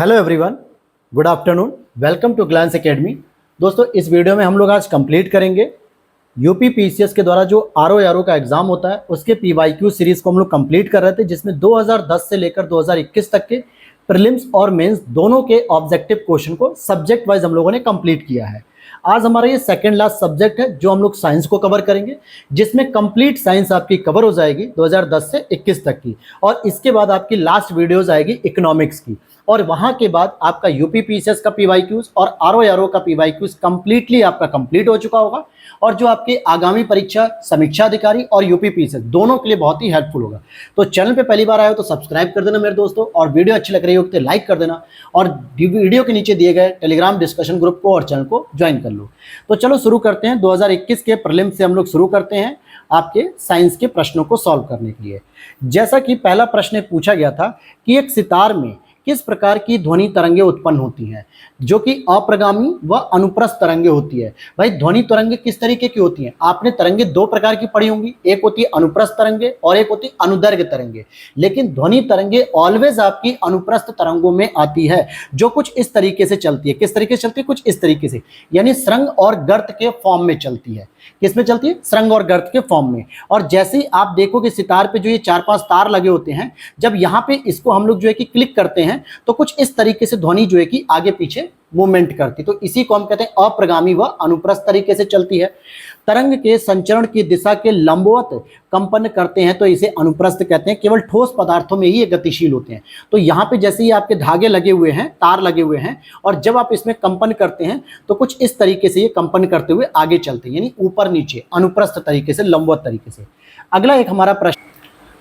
Hello everyone, good afternoon, welcome to Glance Academy. दोस्तों, इस video में हम लोग आज कंप्लीट करेंगे यूपी पीसीएस के द्वारा जो आरओ का एग्जाम होता है उसके पीवाईक्यू सीरीज को हम लोग कंप्लीट कर रहे थे, जिसमें 2010 से लेकर 2021 तक के प्रीलिम्स और मेंस दोनों के ऑब्जेक्टिव क्वेश्चन को सब्जेक्ट वाइज हम लोगों ने कंप्लीट किया है। आज हमारा ये सेकंड लास्ट सब्जेक्ट है जो हम लोग साइंस को कवर करेंगे, जिसमें कंप्लीट साइंस आपकी कवर हो जाएगी 2010 से 21 तक की, और इसके बाद आपकी लास्ट वीडियोज आएगी इकोनॉमिक्स की, और वहां के बाद आपका यूपी पीसीएस का पीवाईक्यूज और आरओ का पीवाईक्यूज कंप्लीटली आपका कंप्लीट हो चुका होगा, और जो आपकी आगामी परीक्षा समीक्षा अधिकारी और यूपी पीसीएस दोनों के लिए बहुत ही हेल्पफुल होगा। तो चैनल पे पहली बार आए हो तो सब्सक्राइब कर देना मेरे दोस्तों, और वीडियो अच्छी लग रही हो तो लाइक कर देना, और वीडियो के नीचे दिए गए टेलीग्राम डिस्कशन ग्रुप को और चैनल को ज्वाइन कर लो। तो चलो शुरू करते हैं। 2021 के प्रीलिम्स से हम लोग शुरू करते हैं आपके साइंस के प्रश्नों को सॉल्व करने के लिए। जैसा कि पहला प्रश्न पूछा गया था कि एक सितार में किस प्रकार की ध्वनि तरंगे उत्पन्न होती हैं, जो कि अप्रगामी व अनुप्रस्थ तरंगे होती है। भाई, ध्वनि तरंगे किस तरीके की होती हैं? आपने तरंगे दो प्रकार की पढ़ी होंगी, एक होती है अनुप्रस्थ तरंगे और एक होती है अनुदैर्घ्य तरंगे। लेकिन ध्वनि तरंगे ऑलवेज आपकी अनुप्रस्थ तरंगों में आती है, जो कुछ इस तरीके से चलती है। किस तरीके से चलती है? कुछ इस तरीके से, यानी श्रृंग और गर्त के फॉर्म में चलती है। किसमें चलती है? श्रृंग और गर्त के फॉर्म में। और जैसे ही आप देखोगे सितार पे जो ये 4-5 तार लगे होते हैं, जब यहाँ पे इसको हम लोग जो है कि क्लिक करते हैं तो कुछ इस तरीके से ध्वनि जो है कि आगे पीछे मूवमेंट करती, तो इसी को हम कहते हैं अप्रगामी व अनुप्रस्थ तरीके से चलती है। तरंग के संचरण की दिशा के लंबवत कंपन करते हैं तो इसे अनुप्रस्थ कहते हैं। केवल ठोस पदार्थों में ही ये गतिशील होते हैं। तो यहाँ पे जैसे ही आपके धागे लगे हुए हैं, तार लगे हुए हैं, और जब आप इसमें कंपन करते हैं तो कुछ इस तरीके से ये कंपन करते हुए आगे चलते हैं, यानी ऊपर नीचे अनुप्रस्थ तरीके से, लंबवत तरीके से। अगला एक हमारा प्रश्न,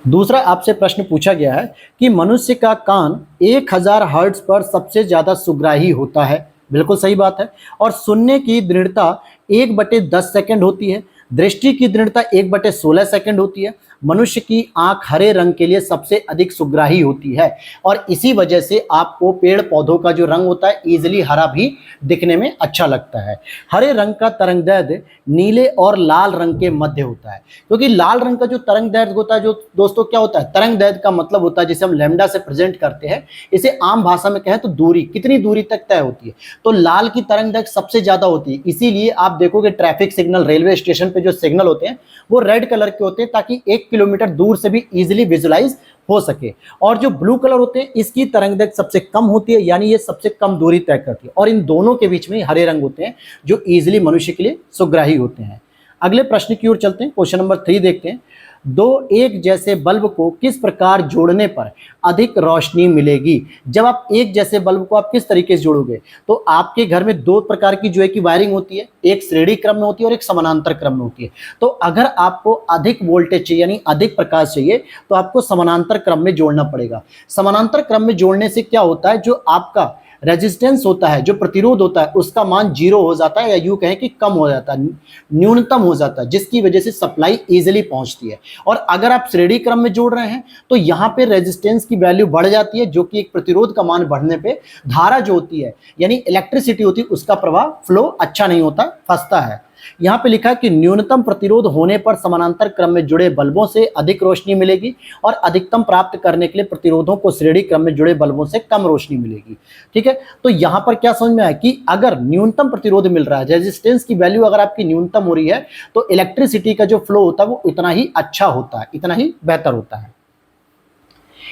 दूसरा आपसे प्रश्न पूछा गया है कि मनुष्य का कान 1000 हर्ट्ज पर सबसे ज्यादा सुग्राही होता है। बिल्कुल सही बात है। और सुनने की दृढ़ता 1/10 सेकंड होती है। दृष्टि की दृढ़ता 1/16 सेकंड होती है। मनुष्य की आंख हरे रंग के लिए सबसे अधिक सुग्राही होती है, और इसी वजह से आपको पेड़ पौधों का जो रंग होता है इजीली हरा भी दिखने में अच्छा लगता है। हरे रंग का तरंगदैर्घ्य नीले और लाल रंग के मध्य होता है, क्योंकि लाल रंग का जो तरंगदैर्घ्य होता है, जो दोस्तों क्या होता है, तरंगदैर्घ्य का मतलब होता है जिसे हम लैम्डा से प्रेजेंट करते हैं, इसे आम भाषा में कहें तो दूरी, कितनी दूरी तक तय होती है। तो लाल की तरंगदैर्घ्य सबसे ज्यादा होती है, इसीलिए आप देखोगे ट्रैफिक सिग्नल, रेलवे स्टेशन पे जो सिग्नल होते हैं वो रेड कलर के होते हैं, ताकि 1 किलोमीटर दूर से भी इजीली विजुलाइज हो सके। और जो ब्लू कलर होते हैं इसकी तरंगदैर्घ्य सबसे कम होती है, यानी ये सबसे कम दूरी तय करती है, और इन दोनों के बीच में हरे रंग होते हैं जो इजीली मनुष्य के लिए सुग्राही होते हैं। अगले प्रश्न की ओर चलते हैं। क्वेश्चन नंबर 3 देखते हैं। दो एक जैसे बल्ब को किस प्रकार जोड़ने पर अधिक रोशनी मिलेगी? जब आप एक जैसे बल्ब को आप किस तरीके से जोड़ोगे, तो आपके घर में दो प्रकार की जो है कि वायरिंग होती है, एक श्रेणी क्रम में होती है और एक समानांतर क्रम में होती है। तो अगर आपको अधिक वोल्टेज चाहिए, यानी अधिक प्रकाश चाहिए, तो आपको समानांतर क्रम में जोड़ना पड़ेगा। समानांतर क्रम में जोड़ने से क्या होता है, जो आपका रेजिस्टेंस होता है, जो प्रतिरोध होता है, उसका मान 0 हो जाता है, या यूं कहें कि कम हो जाता है, न्यूनतम हो जाता है, जिसकी वजह से सप्लाई इजीली पहुंचती है। और अगर आप श्रेणी क्रम में जोड़ रहे हैं तो यहां पे रेजिस्टेंस की वैल्यू बढ़ जाती है, जो कि एक प्रतिरोध का मान बढ़ने पे धारा जो होती है, यानी इलेक्ट्रिसिटी होती है, उसका प्रवाह फ्लो अच्छा नहीं होता, फंसता है। यहाँ पे लिखा है कि न्यूनतम प्रतिरोध होने पर समानांतर क्रम में जुड़े बल्बों से अधिक रोशनी मिलेगी, और अधिकतम प्राप्त करने के लिए प्रतिरोधों को श्रेणी क्रम में जुड़े बल्बों से कम रोशनी मिलेगी। ठीक है, तो यहाँ पर क्या समझ में आया कि अगर न्यूनतम प्रतिरोध मिल रहा है, रेजिस्टेंस की वैल्यू अगर आपकी न्यूनतम हो रही है, तो इलेक्ट्रिसिटी का जो फ्लो होता है वो इतना ही अच्छा होता है, इतना ही बेहतर होता है।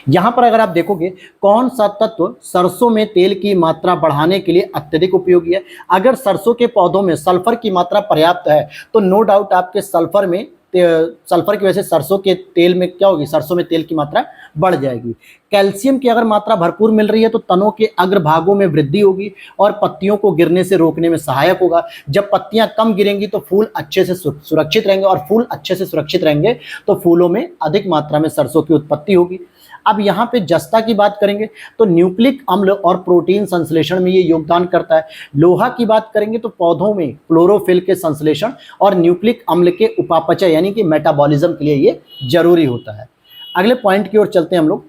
यहां पर अगर आप देखोगे, कौन सा तत्व सरसों में तेल की मात्रा बढ़ाने के लिए अत्यधिक उपयोगी है? अगर सरसों के पौधों में सल्फर की मात्रा पर्याप्त है तो नो डाउट आपके सल्फर की वजह से सरसों के तेल में क्या होगी, सरसों में तेल की मात्रा बढ़ जाएगी। कैल्शियम की अगर मात्रा भरपूर मिल रही है तो तनों के अग्रभागों में वृद्धि होगी और पत्तियों को गिरने से रोकने में सहायक होगा। जब पत्तियां कम गिरेंगी तो फूल अच्छे से सुरक्षित रहेंगे, और फूल अच्छे से सुरक्षित रहेंगे तो फूलों में अधिक मात्रा में सरसों की उत्पत्ति होगी। अब यहाँ पे जस्ता की बात करेंगे तो न्यूक्लिक अम्ल और प्रोटीन संश्लेषण में ये योगदान करता है। लोहा की बात करेंगे तो पौधों में क्लोरोफिल के संश्लेषण और न्यूक्लिक अम्ल के उपापचय यानी कि मेटाबॉलिज्म के लिए ये जरूरी होता है। अगले पॉइंट की ओर चलते हैं हम लोग।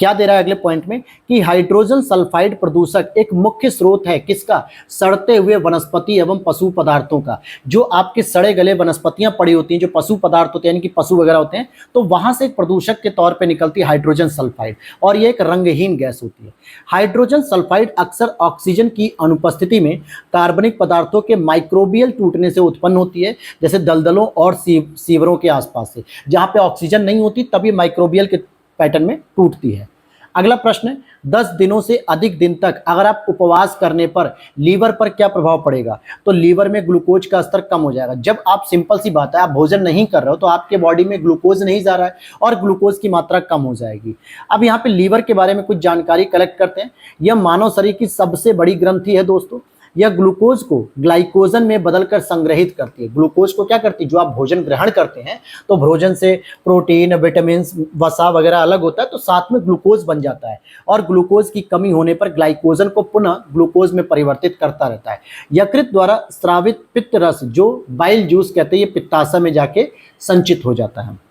क्या दे रहा है अगले पॉइंट में कि हाइड्रोजन सल्फाइड प्रदूषक एक मुख्य स्रोत है किसका, सड़ते हुए वनस्पति एवं पशु पदार्थों का। जो आपके सड़े गले वनस्पतियां पड़ी होती हैं, जो पशु पदार्थ होते हैं यानी कि पशु वगैरह होते हैं, तो वहां से एक प्रदूषक के तौर पे निकलती है हाइड्रोजन सल्फाइड, और ये एक रंगहीन गैस होती है। हाइड्रोजन सल्फाइड अक्सर ऑक्सीजन की अनुपस्थिति में कार्बनिक पदार्थों के माइक्रोबियल टूटने से उत्पन्न होती है, जैसे दलदलों और सीवरों के आसपास से, जहां पे ऑक्सीजन नहीं होती तभी माइक्रोबियल के पैटर्न में टूटती है। अगला प्रश्न है, 10 दिनों से अधिक दिन तक अगर आप उपवास करने पर लीवर पर क्या प्रभाव पड़ेगा। तो लीवर में ग्लूकोज का स्तर कम हो जाएगा। जब आप, सिंपल सी बात है, आप भोजन नहीं कर रहे हो तो आपके बॉडी में ग्लूकोज नहीं जा रहा है और ग्लूकोज की मात्रा कम हो जाएगी। अब यहाँ पे लीवर के बारे में कुछ जानकारी कलेक्ट करते हैं। यह मानव शरीर की सबसे बड़ी ग्रंथि है दोस्तों। यह ग्लूकोज को ग्लाइकोजन में बदलकर संग्रहित करती है। ग्लूकोज को क्या करती है, जो आप भोजन ग्रहण करते हैं तो भोजन से प्रोटीन, विटामिन, वसा वगैरह अलग होता है, तो साथ में ग्लूकोज बन जाता है, और ग्लूकोज की कमी होने पर ग्लाइकोजन को पुनः ग्लूकोज में परिवर्तित करता रहता है। यकृत द्वारा स्रावित पित्त रस, जो बाइल जूस कहते हैं, ये पित्ताशय में जाके संचित हो जाता है।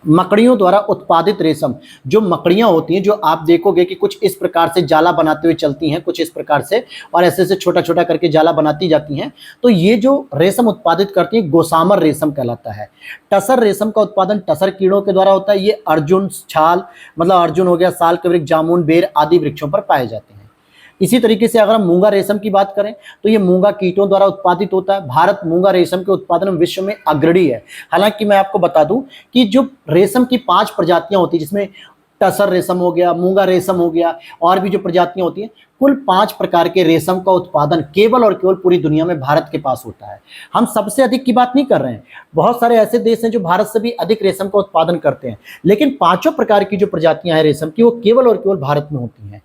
मकड़ियों द्वारा उत्पादित रेशम, जो मकड़ियां होती हैं, जो आप देखोगे कि कुछ इस प्रकार से जाला बनाते हुए चलती हैं, कुछ इस प्रकार से, और ऐसे ऐसे छोटा छोटा करके जाला बनाती जाती हैं, तो ये जो रेशम उत्पादित करती हैं गोसामर रेशम कहलाता है। टसर रेशम का उत्पादन टसर कीड़ों के द्वारा होता है। ये अर्जुन, छाल, मतलब अर्जुन हो गया, साल के वृक्ष, जामुन, बेर आदि वृक्षों पर पाए जाते हैं। इसी तरीके से अगर हम मूंगा रेशम की बात करें तो ये मूंगा कीटों द्वारा उत्पादित होता है। भारत मूंगा रेशम के उत्पादन में विश्व में अग्रणी है। हालांकि मैं आपको बता दूं कि जो रेशम की 5 प्रजातियां होती है, जिसमें टसर रेशम हो गया, मूंगा रेशम हो गया, और भी जो प्रजातियां होती हैं, कुल 5 प्रकार के रेशम का उत्पादन केवल और केवल पूरी दुनिया में भारत के पास होता है। हम सबसे अधिक की बात नहीं कर रहे हैं, बहुत सारे ऐसे देश हैं जो भारत से भी अधिक रेशम का उत्पादन करते हैं, लेकिन 5 प्रकार की जो प्रजातियां हैं रेशम की, वो केवल और केवल भारत में होती हैं।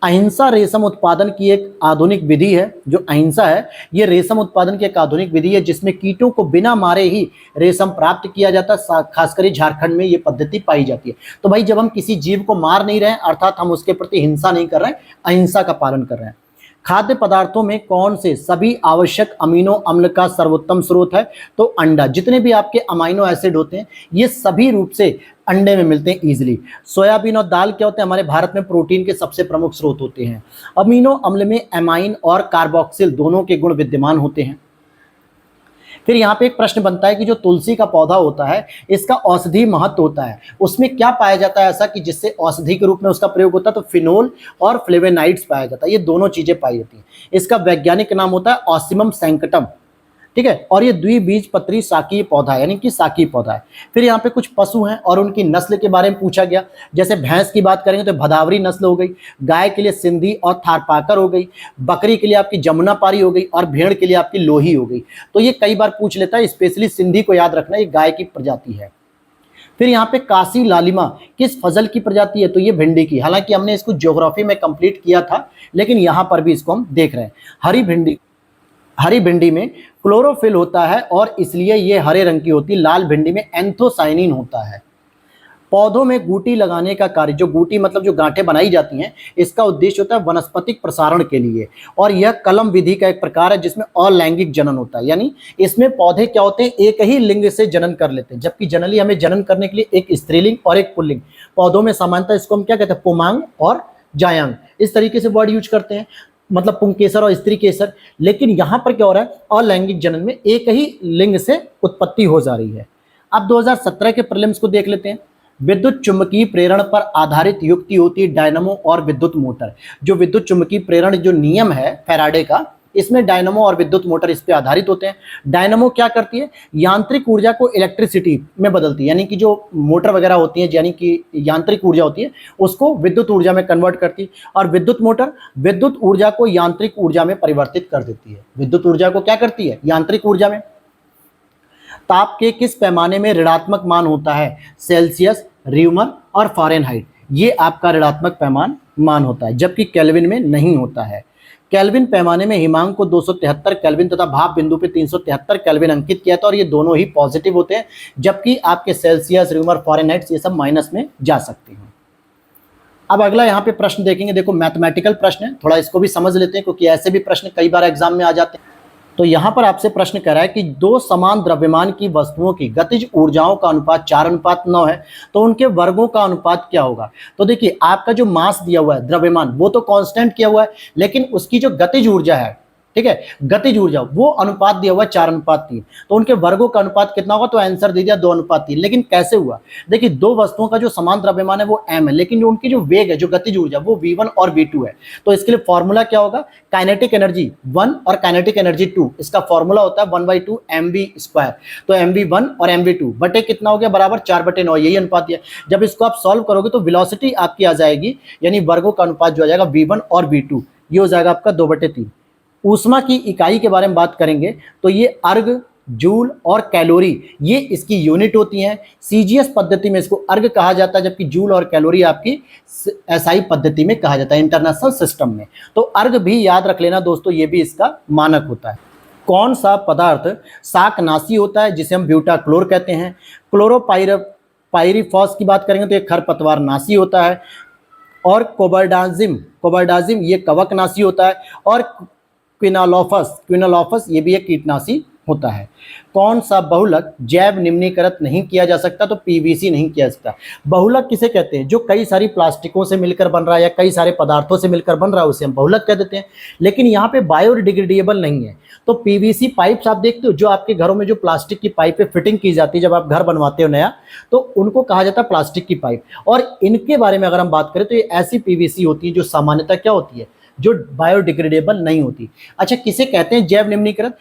अहिंसा रेशम उत्पादन की एक आधुनिक विधि है। जो अहिंसा है, ये रेशम उत्पादन की एक आधुनिक विधि है जिसमें कीटों को बिना मारे ही रेशम प्राप्त किया जाता है। खासकर झारखंड में ये पद्धति पाई जाती है। तो भाई, जब हम किसी जीव को मार नहीं रहे हैं, अर्थात हम उसके प्रति हिंसा नहीं कर रहे हैं, अहिंसा का पालन कर रहे हैं। खाद्य पदार्थों में कौन से सभी आवश्यक अमीनो अम्ल का सर्वोत्तम स्रोत है। तो अंडा। जितने भी आपके अमीनो एसिड होते हैं, ये सभी रूप से अंडे में मिलते हैं इजीली। सोयाबीन और दाल क्या होते हैं, हमारे भारत में प्रोटीन के सबसे प्रमुख स्रोत होते हैं। अमीनो अम्ल में एमाइन और कार्बोक्सिल दोनों के गुण विद्यमान होते हैं। फिर यहाँ पे एक प्रश्न बनता है कि जो तुलसी का पौधा होता है, इसका औषधि महत्व होता है, उसमें क्या पाया जाता है ऐसा कि जिससे औषधि के रूप में उसका प्रयोग होता है। तो फिनोल और फ्लेवेनाइड्स पाया जाता है, ये दोनों चीजें पाई जाती हैं। इसका वैज्ञानिक नाम होता है ऑसिमम सैंक्टम, ठीक है, और ये द्विबीजपत्री शाकीय पौधा है, यानी कि शाकीय पौधा है। फिर यहाँ पे कुछ पशु हैं और उनकी नस्ल के बारे में पूछा गया। जैसे भैंस की बात करेंगे तो भदावरी नस्ल हो गई, गाय के लिए सिंधी और थारपाकर हो गई, बकरी के लिए आपकी जमुनापारी हो गई, और भेड़ के लिए आपकी लोही हो गई। तो ये कई बार पूछ लेता है, स्पेशली सिंधी को याद रखना, ये गाय की प्रजाति है। फिर यहाँ पे काशी लालिमा किस फजल की प्रजाति है। तो ये भिंडी की। हालांकि हमने इसको ज्योग्राफी में कंप्लीट किया था, लेकिन यहाँ पर भी इसको हम देख रहे हैं। हरी भिंडी में क्लोरोफिल होता है और इसलिए ये हरे रंग की होती है। लाल भिंडी में एंथोसाइनिन होता है। पौधों में गूटी लगाने का कार्य, जो गूटी मतलब जो गांठें बनाई जाती हैं, इसका उद्देश्य होता है वनस्पतिक प्रसारण के लिए, और यह कलम विधि का एक प्रकार है जिसमें अलैंगिक जनन होता है। यानी इसमें पौधे क्या होते हैं, एक ही लिंग से जनन कर लेते हैं, जबकि जनरली हमें जनन करने के लिए एक स्त्रीलिंग और एक पुल्लिंग। पौधों में सामान्यतः इसको हम क्या कहते हैं, पुमांग और जायांग, इस तरीके से वर्ड यूज करते हैं, मतलब पुंकेसर और स्त्री केसर। लेकिन यहां पर क्या हो रहा है, अलैंगिक जनन में एक ही लिंग से उत्पत्ति हो जा रही है। अब 2017 के प्रीलिम्स को देख लेते हैं। विद्युत चुंबकीय प्रेरण पर आधारित युक्ति होती है डायनामो और विद्युत मोटर। जो विद्युत चुंबकीय प्रेरण जो नियम है फैराडे का, इसमें डायनामो और विद्युत मोटर इस पे आधारित होते हैं। डायनामो क्या करती है, यांत्रिक ऊर्जा को इलेक्ट्रिसिटी में बदलती है, यानी कि जो मोटर वगैरह होती है, यानी कि यांत्रिक ऊर्जा होती है, उसको विद्युत ऊर्जा में कन्वर्ट करती है। और विद्युत मोटर विद्युत ऊर्जा को यांत्रिक ऊर्जा में परिवर्तित कर देती है। विद्युत ऊर्जा को क्या करती है, यांत्रिक ऊर्जा में। ताप के किस पैमाने में ऋणात्मक मान होता है, सेल्सियस, र्यूमर और फ़ारेनहाइट। ये आपका ऋणात्मक मान होता है, जबकि केल्विन में नहीं होता है। केल्विन पैमाने में हिमांक को 273 केल्विन तथा भाप बिंदु पे 373 केल्विन अंकित किया था, और ये दोनों ही पॉजिटिव होते हैं, जबकि आपके सेल्सियस, र्यूमर, फ़ारेनहाइट ये सब माइनस में जा सकते हैं। अब अगला यहाँ पे प्रश्न देखेंगे। देखो मैथमेटिकल प्रश्न है, थोड़ा इसको भी समझ लेते हैं, क्योंकि ऐसे भी प्रश्न कई बार एग्जाम में आ जाते हैं। तो यहाँ पर आपसे प्रश्न कर रहा है कि दो समान द्रव्यमान की वस्तुओं की गतिज ऊर्जाओं का अनुपात 4:9 है, तो उनके वर्गों का अनुपात क्या होगा। तो देखिए आपका जो मास दिया हुआ है द्रव्यमान वो तो कांस्टेंट किया हुआ है, लेकिन उसकी जो गतिज ऊर्जा है, ठीक है, गतिज ऊर्जा वो अनुपात दिया हुआ है 4:3, तो उनके वर्गों का अनुपात कितना होगा। तो आंसर दे दिया 2:3। लेकिन कैसे हुआ, देखिए दो वस्तुओं का जो समान द्रव्यमान है वो m है, लेकिन जो उनकी जो वेग है, जो गतिज ऊर्जा वो v1 और v2 है। तो इसके लिए फॉर्मूला क्या होगा, काइनेटिक एनर्जी 1 और काइनेटिक एनर्जी 2, इसका फॉर्मूला होता है 1/2 mv²। तो mv1 और mv2 बटे कितना हो गया, बराबर 4/9, यही अनुपात दिया। जब इसको आप सॉल्व करोगे तो वेलोसिटी आपकी आ जाएगी, यानी वर्गों का अनुपात जो आ जाएगा v1 और v2, ये हो जाएगा आपका 2/3। ऊष्मा की इकाई के बारे में बात करेंगे तो ये अर्ग, जूल और कैलोरी, ये इसकी यूनिट होती हैं। सीजीएस पद्धति में इसको अर्ग कहा जाता है, जबकि जूल और कैलोरी आपकी एसआई पद्धति में कहा जाता है, इंटरनेशनल सिस्टम में। तो अर्ग भी याद रख लेना दोस्तों, ये भी इसका मानक होता है। कौन सा पदार्थ शाकनाशी होता है, जिसे हम ब्यूटाक्लोर कहते हैं। क्लोरोपाइरीफॉस की बात करेंगे तो ये खरपतवार नाशी होता है। और कोबरडाजिम ये कवकनाशी होता है। और क्विनोलोफस ये भी एक कीटनाशी होता है। कौन सा बहुलक जैव निम्नीकृत नहीं किया जा सकता, तो पीवीसी नहीं किया जा सकता। बहुलक किसे कहते हैं, जो कई सारी प्लास्टिकों से मिलकर बन रहा है या कई सारे पदार्थों से मिलकर बन रहा है, उसे हम बहुलक कह देते हैं। लेकिन यहाँ पे बायोडिग्रेडेबल नहीं है। तो पीवीसी पाइप्स आप देखते हो, जो आपके घरों में जो प्लास्टिक की पाइप पे फिटिंग की जाती है, जब आप घर बनवाते हो नया, तो उनको कहा जाता है प्लास्टिक की पाइप। और इनके बारे में अगर हम बात करें तो ये ऐसी पीवीसी होती है जो सामान्यतः क्या होती है, जो बायोडिग्रेडेबल नहीं होती। अच्छा, किसे कहते हैं जैव निम्नीकृत,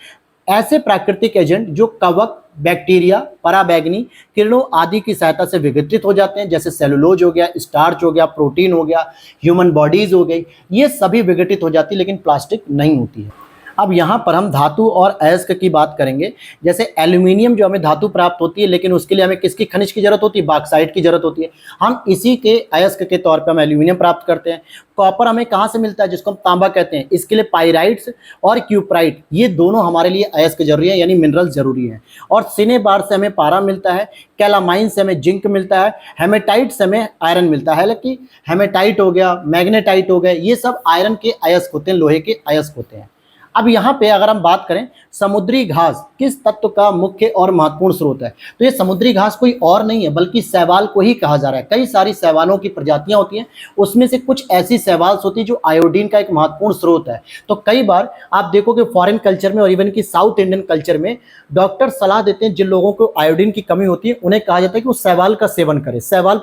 ऐसे प्राकृतिक एजेंट जो कवक, बैक्टीरिया, पराबैंगनी किरणों आदि की सहायता से विघटित हो जाते हैं, जैसे सेलुलोज हो गया, स्टार्च हो गया, प्रोटीन हो गया, ह्यूमन बॉडीज हो गई, ये सभी विघटित हो जाती है, लेकिन प्लास्टिक नहीं होती है। अब यहाँ पर हम धातु और अयस्क की बात करेंगे। जैसे एल्यूमिनियम जो हमें धातु प्राप्त होती है, लेकिन उसके लिए हमें किसकी खनिज की जरूरत होती है, बॉक्साइट की जरूरत होती है। हम इसी के अयस्क के तौर पर हम एल्यूमिनियम प्राप्त करते हैं। कॉपर हमें कहाँ से मिलता है, जिसको हम तांबा कहते हैं, इसके लिए पाइराइट्स और क्यूप्राइट, ये दोनों हमारे लिए अयस्क जरूरी है, यानी मिनरल जरूरी है। और सिनेबार से हमें पारा मिलता है, कैलामाइन से हमें जिंक मिलता है, हेमेटाइट से हमें आयरन मिलता है। हालांकि हेमेटाइट हो गया, मैग्नेटाइट हो गए, ये सब आयरन के अयस्क होते हैं, लोहे के अयस्क होते हैं। अब यहाँ पे अगर हम बात करें समुद्री घास किस तत्व का मुख्य और महत्वपूर्ण स्रोत है, तो ये समुद्री घास कोई और नहीं है बल्कि शैवाल को ही कहा जा रहा है। कई सारी शैवालों की प्रजातियां होती हैं, उसमें से कुछ ऐसी शैवाल होती है जो आयोडीन का एक महत्वपूर्ण स्रोत है। तो कई बार आप देखोगे फॉरेन कल्चर में और इवन की साउथ इंडियन कल्चर में डॉक्टर सलाह देते हैं, जिन लोगों को आयोडीन की कमी होती है उन्हें कहा जाता है कि वो शैवाल का सेवन करें, शैवाल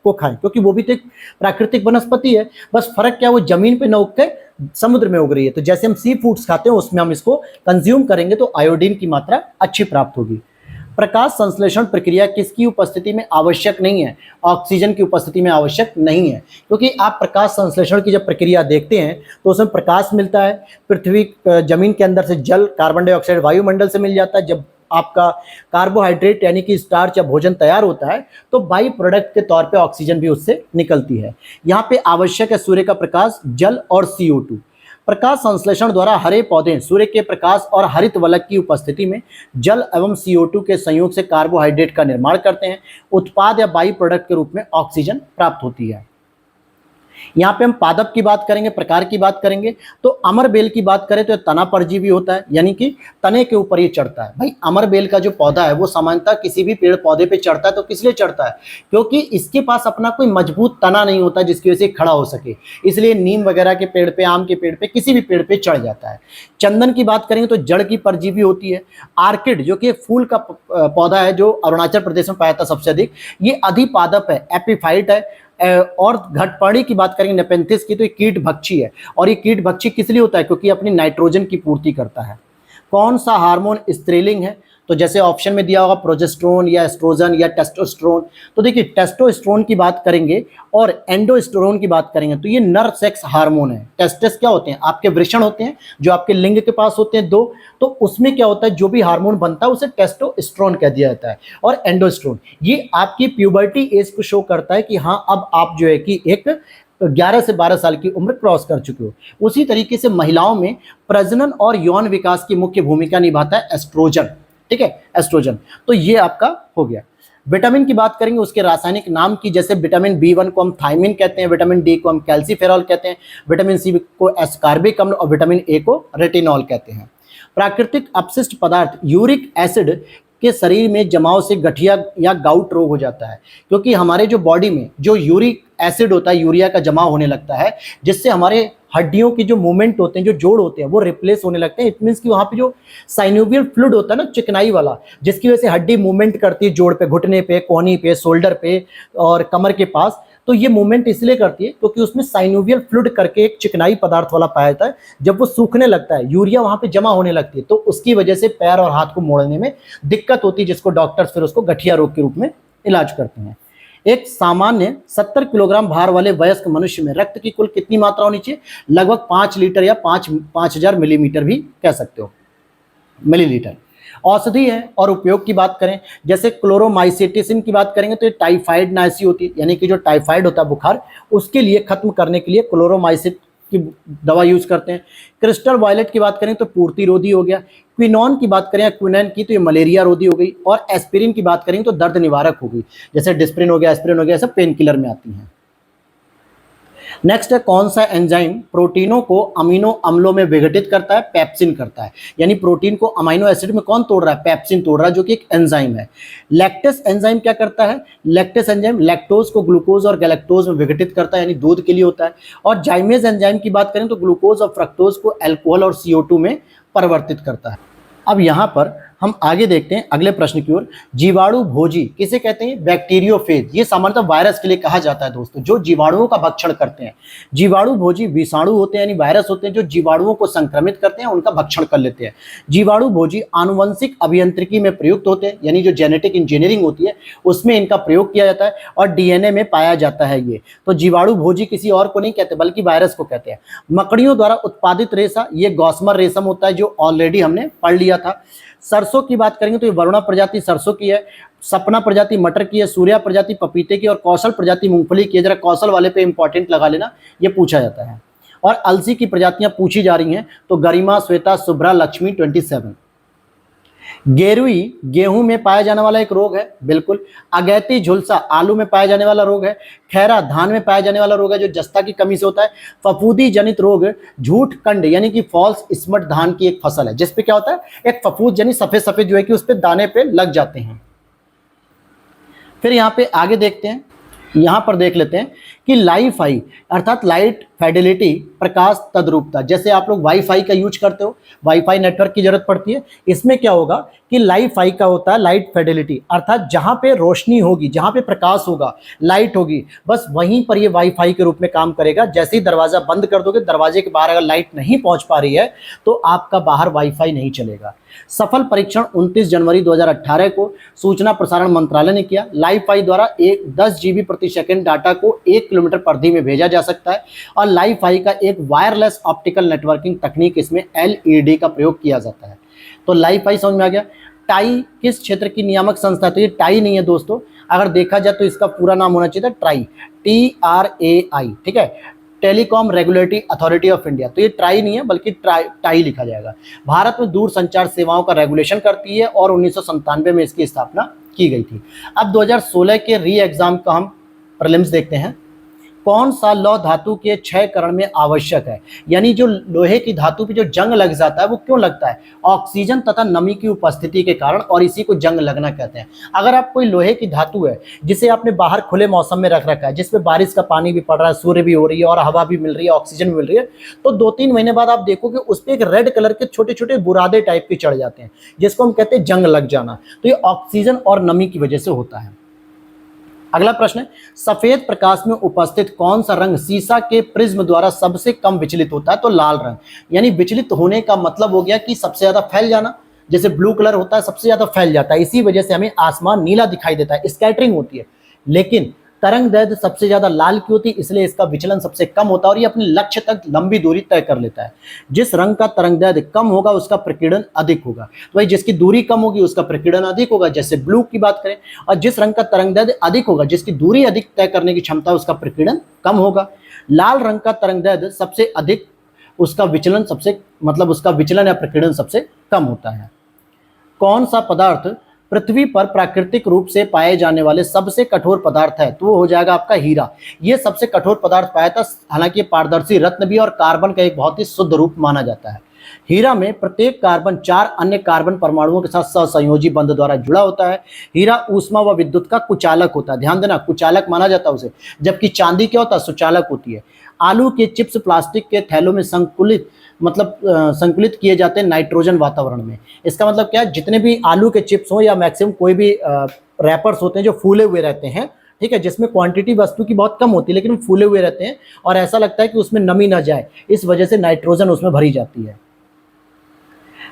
को खाएं, क्योंकि वो भी तो एक प्राकृतिक वनस्पति है। बस फर्क क्या, वो जमीन पे न उग के समुद्र में उग रही है। तो जैसे हम सी फूड्स खाते हैं उसमें हम इसको कंज्यूम करेंगे तो आयोडीन की मात्रा अच्छी प्राप्त होगी। प्रकाश संश्लेषण प्रक्रिया किसकी उपस्थिति में आवश्यक नहीं है, ऑक्सीजन की उपस्थिति में आवश्यक नहीं है। क्योंकि आप प्रकाश संश्लेषण की जब प्रक्रिया देखते हैं तो उसमें प्रकाश मिलता है, पृथ्वी जमीन के अंदर से जल, कार्बन डाइऑक्साइड वायुमंडल से मिल जाता है। जब आपका कार्बोहाइड्रेट यानी कि स्टार्च या भोजन तैयार होता है तो बाई प्रोडक्ट के तौर पे ऑक्सीजन भी उससे निकलती है। यहाँ पे आवश्यक है सूर्य का प्रकाश, जल और CO2। प्रकाश संश्लेषण द्वारा हरे पौधे सूर्य के प्रकाश और हरित वलय की उपस्थिति में जल एवं CO2 के संयोग से कार्बोहाइड्रेट का निर्माण करते हैं। उत्पाद या बाई प्रोडक्ट के रूप में ऑक्सीजन प्राप्त होती है। यहाँ पे हम पादप की बात करेंगे, प्रकार की बात करेंगे। तो अमर बेल की बात करें तो तना परजीवी होता है, यानी कि तने के ऊपर ये चढ़ता है। भाई अमर बेल का जो पौधा है वो सामान्यतः किसी भी पेड़ पौधे पे चढ़ता है, तो किस लिए चढ़ता है, क्योंकि इसके पास अपना कोई मजबूत तना नहीं होता जिसकी वजह से खड़ा हो सके, इसलिए नीम वगैरह के पेड़ पे, आम के पेड़ पे, किसी भी पेड़ पे चढ़ जाता है। चंदन की बात करेंगे तो जड़ की परजीवी होती है। आर्किड जो कि फूल का पौधा है, जो अरुणाचल प्रदेश में पाया जाता है सबसे अधिक, ये अधिपादप है, एपिफाइट है। और घटपर्णी की बात करेंगे नेपेंथिस की, तो ये कीट भक्षी है। और ये कीट भक्षी किस लिए होता है, क्योंकि अपनी नाइट्रोजन की पूर्ति करता है। कौन सा हार्मोन स्त्रीलिंग है, तो जैसे ऑप्शन में दिया होगा प्रोजेस्टेरोन या एस्ट्रोजन या टेस्टोस्टेरोन। तो देखिए टेस्टोस्टेरोन की बात करेंगे और एंडोस्टेरोन की बात करेंगे तो ये नर सेक्स हार्मोन है। टेस्टेस क्या होते हैं, आपके वृषण होते हैं जो आपके लिंग के पास होते हैं 2, तो उसमें क्या होता है, जो भी हार्मोन बनता है उसे टेस्टोस्टेरोन कह दिया जाता है। और एंडोस्टेरोन ये आपकी प्यूबर्टी एज को शो करता है कि हाँ अब आप जो है कि एक 11 से 12 साल की उम्र क्रॉस कर चुके हो। उसी तरीके से महिलाओं में प्रजनन और यौन विकास की मुख्य भूमिका निभाता है एस्ट्रोजन, ठीक है, एस्ट्रोजन। तो ये आपका हो गया। विटामिन की बात करेंगे उसके रासायनिक नाम की, जैसे विटामिन B1 को हम थायमिन कहते हैं, विटामिन D को हम कैल्सीफेरॉल कहते हैं, विटामिन C को एस्कॉर्बिक अम्ल और विटामिन A को रेटिनॉल कहते हैं। प्राकृतिक अपशिष्ट पदार्थ यूरिक एसिड के शरीर में जमाव से गठिया या गाउट रोग हो जाता है, क्योंकि हमारे जो बॉडी में जो यूरिक एसिड होता है, यूरिया का जमाव होने लगता है, जिससे हमारे हड्डियों के जो मूवमेंट होते हैं, जो जोड़ होते हैं, वो रिप्लेस होने लगते हैं। इट मीन्स कि वहाँ पे जो साइनोवियल फ्लूइड होता है ना, चिकनाई वाला, जिसकी वजह से हड्डी मूवमेंट करती है जोड़ पे, घुटने पे, कोहनी पे, शोल्डर पे और कमर के पास। तो ये मूवमेंट इसलिए करती है क्योंकि उसमें साइनोवियल फ्लूइड करके एक चिकनाई पदार्थ वाला पाया जाता है। जब वो सूखने लगता है, यूरिया वहाँ पे जमा होने लगती है, तो उसकी वजह से पैर और हाथ को मोड़ने में दिक्कत होती है, जिसको डॉक्टर्स फिर उसको गठिया रोग के रूप में इलाज करते हैं। एक सामान्य 70 किलोग्राम भार वाले वयस्क मनुष्य में रक्त की कुल कितनी मात्रा होनी चाहिए? लगभग 5 लीटर या 5000 मिलीमीटर भी कह सकते हो, मिलीलीटर। औषधि है और उपयोग की बात करें, जैसे क्लोरोमाइसिटिसिन की बात करेंगे तो ये टाइफाइड नाइसी होती है, यानी कि जो टाइफाइड होता है बुखार, उसके लिए खत्म करने के लिए क्लोरोमाइसिट की दवा यूज करते हैं। क्रिस्टल वायलेट की बात करें तो पूर्ति रोधी हो गया। क्विनॉन की बात करें या क्विनैन की तो ये मलेरिया रोधी हो गई। और एस्पिरिन की बात करें तो दर्द निवारक हो गई, जैसे डिस्प्रिन हो गया, एस्पिरिन हो गया, सब पेन किलर में आती हैं। नेक्स्ट है, कौन सा एंजाइम प्रोटीनों को अमीनो अम्लों में विघटित करता है? पेप्सिन करता है। यानी प्रोटीन को अमीनो एसिड में कौन तोड़ रहा है? पेप्सिन तोड़ रहा है, जो कि एक एंजाइम है। लैक्टेस एंजाइम क्या करता है? लैक्टेस एंजाइम लैक्टोज को ग्लूकोज और गैलेक्टोज में विघटित करता है, यानी दूध के लिए होता है। और जाइमेज एंजाइम की बात करें तो ग्लूकोज और फ्रक्टोज को अल्कोहल और CO2 में परिवर्तित करता है। अब यहाँ पर हम आगे देखते हैं अगले प्रश्न की ओर। जीवाणु भोजी किसे कहते हैं? बैक्टीरियोफेज। ये सामान्यतः वायरस के लिए कहा जाता है दोस्तों, जो जीवाणुओं का भक्षण करते हैं। जीवाणु भोजी विषाणु होते हैं, यानी वायरस होते हैं जो जीवाणुओं को संक्रमित करते हैं, उनका भक्षण कर लेते हैं। जीवाणु भोजी आनुवंशिक अभियांत्रिकी में प्रयुक्त होते हैं, यानी जो जेनेटिक इंजीनियरिंग होती है उसमें इनका प्रयोग किया जाता है और DNA में पाया जाता है ये। तो जीवाणु भोजी किसी और को नहीं कहते, बल्कि वायरस को कहते हैं। मकड़ियों द्वारा उत्पादित रेशा, ये गॉसमर रेशम होता है, जो ऑलरेडी हमने पढ़ लिया था। सरसों की बात करेंगे तो ये वरुणा प्रजाति सरसों की है, सपना प्रजाति मटर की है, सूर्या प्रजाति पपीते की और कौशल प्रजाति मूंगफली की है। जरा कौशल वाले पे इंपॉर्टेंट लगा लेना, ये पूछा जाता है। और अलसी की प्रजातियां पूछी जा रही हैं तो गरिमा, श्वेता, शुभ्रा, लक्ष्मी 27। गेरुई गेहूं में पाया जाने वाला एक रोग है, बिल्कुल। अगैती झुलसा आलू में पाया जाने वाला रोग है। खैरा धान में पाया जाने वाला रोग है, जो जस्ता की कमी से होता है। फफूदी जनित रोग झूठ कंड, यानी कि फॉल्स स्मट धान की एक फसल है, जिसपे क्या होता है, एक फफूद यानी सफेद सफेद जो है कि उस पे दाने पे लग जाते हैं। फिर यहाँ पे आगे देखते हैं, यहाँ पर देख लेते हैं कि लाइफाई अर्थात लाइट फाइडेलिटी, प्रकाश तद्रुपता। जैसे आप लोग वाईफाई का यूज करते हो, वाईफाई नेटवर्क की जरूरत पड़ती है, इसमें क्या होगा कि लाइफाई का होता है लाइट फाइडेलिटी, अर्थात जहां पे रोशनी होगी, जहां पे प्रकाश होगा, लाइट होगी, बस वहीं पर ये वाईफाई के रूप में काम करेगा। जैसे ही दरवाजा बंद कर दोगे, दरवाजे के बाहर अगर लाइट नहीं पहुंच पा रही है तो आपका बाहर वाईफाई नहीं चलेगा। सफल परीक्षण 29 जनवरी 2018 को सूचना प्रसारण मंत्रालय ने किया। लाइफाई द्वारा 10 GB प्रति सेकंड डाटा को 1 किलोमीटर परिधि में भेजा जा सकता है और लाइफाई का एक वायरलेस ऑप्टिकल नेटवर्किंग तकनीक, इसमें LED का प्रयोग किया जाता है। तो लाइफाई समझ में आ गया। टाई किस क्षेत्र की नियामक संस्था है? तो ये टाई नहीं है दोस्तों, अगर देखा जाए तो इसका पूरा नाम होना चाहिए था ट्राई, TRAI, ठीक है, telecom regulatory authority of India. तो ये ट्राई नहीं है बल्कि टाई लिखा जाएगा। भारत में दूर संचार सेवाओं का रेगुलेशन करती है और 1997 में इसकी स्थापना की गई थी। अब 2016 के री एग्जाम का हम प्रीलिम्स देखते हैं। कौन सा लौह धातु के क्षयकरण में आवश्यक है? यानी जो लोहे की धातु पे जो जंग लग जाता है वो क्यों लगता है? ऑक्सीजन तथा नमी की उपस्थिति के कारण, और इसी को जंग लगना कहते हैं। अगर आप कोई लोहे की धातु है जिसे आपने बाहर खुले मौसम में रख रखा है, जिसमें बारिश का पानी भी पड़ रहा है, सूर्य भी हो रही है और हवा भी मिल रही है, ऑक्सीजन भी मिल रही है, तो 2-3 महीने बाद आप देखोगे उस पर एक रेड कलर के छोटे छोटे बुरादे टाइप के चढ़ जाते हैं, जिसको हम कहते हैं जंग लग जाना। तो ये ऑक्सीजन और नमी की वजह से होता है। अगला प्रश्न है, सफेद प्रकाश में उपस्थित कौन सा रंग सीसा के प्रिज्म द्वारा सबसे कम विचलित होता है? तो लाल रंग। यानी विचलित होने का मतलब हो गया कि सबसे ज्यादा फैल जाना, जैसे ब्लू कलर होता है सबसे ज्यादा फैल जाता है, इसी वजह से हमें आसमान नीला दिखाई देता है, स्कैटरिंग होती है। लेकिन तरंग दैर्घ्य सबसे ज्यादा लाल की होती है, इसलिए इसका विचलन सबसे कम होता है और ये अपने लक्ष्य तक लंबी दूरी तय कर लेता है। जिस रंग का तरंग दैर्घ्य कम होगा उसका प्रकीर्णन अधिक होगा। तो भाई जिसकी दूरी कम होगी उसका प्रकीर्णन अधिक होगा, जैसे ब्लू की बात करें। और जिस रंग का तरंग दैर्घ्य अधिक होगा, जिसकी दूरी अधिक तय करने की क्षमता, उसका प्रकीर्णन कम होगा। लाल रंग का तरंग दैर्घ्य सबसे अधिक, उसका विचलन सबसे, मतलब उसका विचलन या प्रकीर्णन सबसे कम होता है। कौन सा पदार्थ पृथ्वी पर प्राकृतिक रूप से पाए जाने वाले सबसे कठोर पदार्थ है? तो वो हो जाएगा आपका हीरा। ये सबसे कठोर पदार्थ पाया था, हालांकि पारदर्शी रत्न भी और कार्बन का एक बहुत ही शुद्ध रूप माना जाता है। हीरा में प्रत्येक कार्बन 4 अन्य कार्बन परमाणुओं के साथ सहसंयोजी बंध द्वारा जुड़ा होता है। हीरा ऊष्मा व विद्युत का कुचालक होता है, ध्यान देना कुचालक माना जाता है उसे, जबकि चांदी क्या होता है, सुचालक होती है। आलू के चिप्स प्लास्टिक के थैलों में संकुलित किए जाते हैं नाइट्रोजन वातावरण में। इसका मतलब क्या है, जितने भी आलू के चिप्स हो या मैक्सिमम कोई भी रैपर्स होते हैं जो फूले हुए रहते हैं, ठीक है, जिसमें क्वांटिटी वस्तु की बहुत कम होती है लेकिन फूले हुए रहते हैं और ऐसा लगता है कि उसमें नमी ना जाए, इस वजह से नाइट्रोजन उसमें भरी जाती है।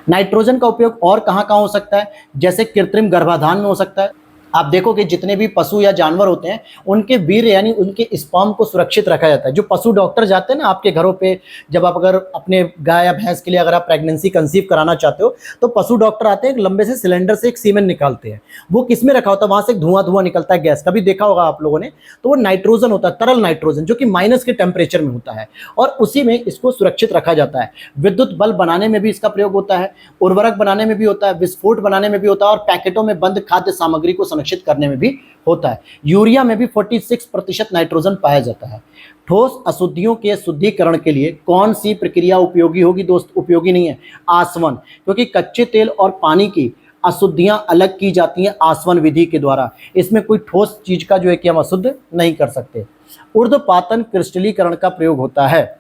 नाइट्रोजन का उपयोग और कहाँ कहाँ हो सकता है, जैसे कृत्रिम गर्भाधान में हो सकता है। आप देखो कि जितने भी पशु या जानवर होते हैं उनके वीर्य यानी उनके स्पर्म को सुरक्षित रखा जाता है। जो पशु डॉक्टर जाते हैं ना आपके घरों पे, जब आप अगर अपने गाय या भैंस के लिए अगर आप प्रेगनेंसी कंसीव कराना चाहते हो तो पशु डॉक्टर आते हैं, एक लंबे से सिलेंडर से एक सीमेन निकालते हैं। वो किस में रखा होता है, वहां से एक धुआं निकलता है, गैस कभी देखा होगा आप लोगों ने, तो वो नाइट्रोजन होता है, तरल नाइट्रोजन, जो कि माइनस के टेम्परेचर में होता है और उसी में इसको सुरक्षित रखा जाता है। विद्युत बल्ब बनाने में भी इसका प्रयोग होता है, उर्वरक बनाने में भी होता है, विस्फोट बनाने में भी होता है और पैकेटों में बंद खाद्य सामग्री को संरक्षित करने में भी होता है। यूरिया में भी 46% नाइट्रोजन पाया जाता है। ठोस अशुद्धियों के शुद्धिकरण के लिए कौन सी प्रक्रिया उपयोगी होगी दोस्त, उपयोगी नहीं है, आसवन, क्योंकि कच्चे तेल और पानी की अशुद्धियां अलग की जाती हैं आसवन विधि के द्वारा। इसमें कोई ठोस चीज का जो है कि हम अशुद्ध नहीं कर सकते। ऊर्ध्वपातन क्रिस्टलीकरण का प्रयोग होता है।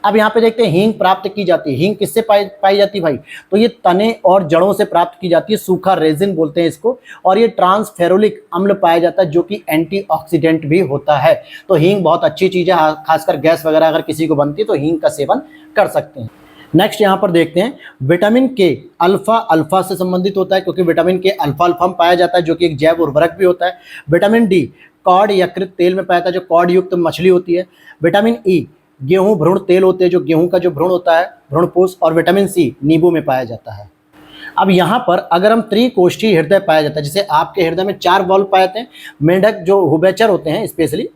अब यहाँ पे देखते हैं हींग प्राप्त की जाती है। हींग किससे पाई जाती है भाई, तो ये तने और जड़ों से प्राप्त की जाती है, सूखा रेजिन बोलते हैं इसको, और ये ट्रांसफेरोलिक अम्ल पाया जाता है जो कि एंटीऑक्सीडेंट भी होता है। तो हींग बहुत अच्छी चीज है, खासकर गैस वगैरह अगर किसी को बनती है तो हींग का सेवन कर सकते हैं। नेक्स्ट यहाँ पर देखते हैं विटामिन के अल्फा से संबंधित होता है, क्योंकि विटामिन के अल्फा पाया जाता है जो कि एक जैव उर्वरक भी होता है। विटामिन डी कॉड यकृत तेल में पाया जाता है, जो कॉड युक्त मछली होती है। विटामिन ई गेहूं भ्रूण तेल होते हैं, जो गेहूं का जो भ्रूण होता है, भ्रूणपोष। और विटामिन सी नींबू में पाया जाता है। अब यहाँ पर अगर हम त्रिकोष्ठी हृदय पाया जाता है, जैसे आपके हृदय में 4 वॉल्व पाए जाते हैं, मेंढक जो हुबेचर होते हैं स्पेशली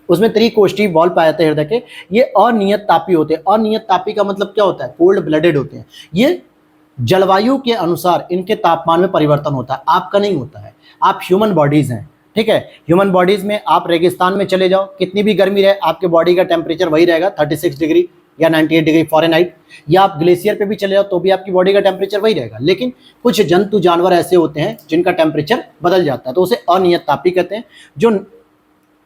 उसमें त्रिकोष्ठी वॉल्व पाए जाते हैं हृदय के, ये अनियत तापी होते हैं। अनियत तापी का मतलब क्या होता है, कोल्ड ब्लडेड होते हैं। ये जलवायु के अनुसार इनके तापमान में परिवर्तन होता है, आपका नहीं होता है। आप ह्यूमन बॉडीज हैं, ठीक है, ह्यूमन बॉडीज में आप रेगिस्तान में चले जाओ, कितनी भी गर्मी रहे आपके बॉडी का टेम्परेचर वही रहेगा, 36 डिग्री या 98 डिग्री फ़ारेनहाइट। या आप ग्लेशियर पे भी चले जाओ तो भी आपकी बॉडी का टेम्परेचर वही रहेगा। लेकिन कुछ जंतु जानवर ऐसे होते हैं जिनका टेम्परेचर बदल जाता है, तो उसे अनियत तापी कहते हैं। जो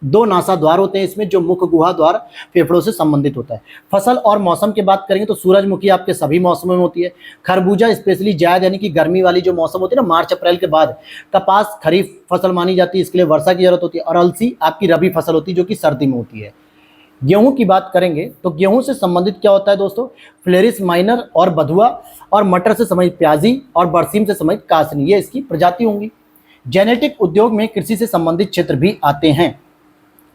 2 नासा द्वार होते हैं इसमें, जो मुख्य गुहा द्वार फेफड़ों से संबंधित होता है। फसल और मौसम की बात करेंगे तो सूरजमुखी आपके सभी मौसमों में होती है। खरबूजा स्पेशली जायद यानी कि गर्मी वाली जो मौसम होती है ना, मार्च अप्रैल के बाद। कपास खरीफ फसल मानी जाती है, इसके लिए वर्षा की जरूरत होती है। और अलसी आपकी रबी फसल होती है जो कि सर्दी में होती है। गेहूं की बात करेंगे तो गेहूं से संबंधित क्या होता है दोस्तों, फ्लेरिस माइनर और बधुआ। और मटर से संबंधित प्याजी और बरसीम से संबंधित कासनी, ये इसकी प्रजाति होंगी। जेनेटिक उद्योग में कृषि से संबंधित क्षेत्र भी आते हैं।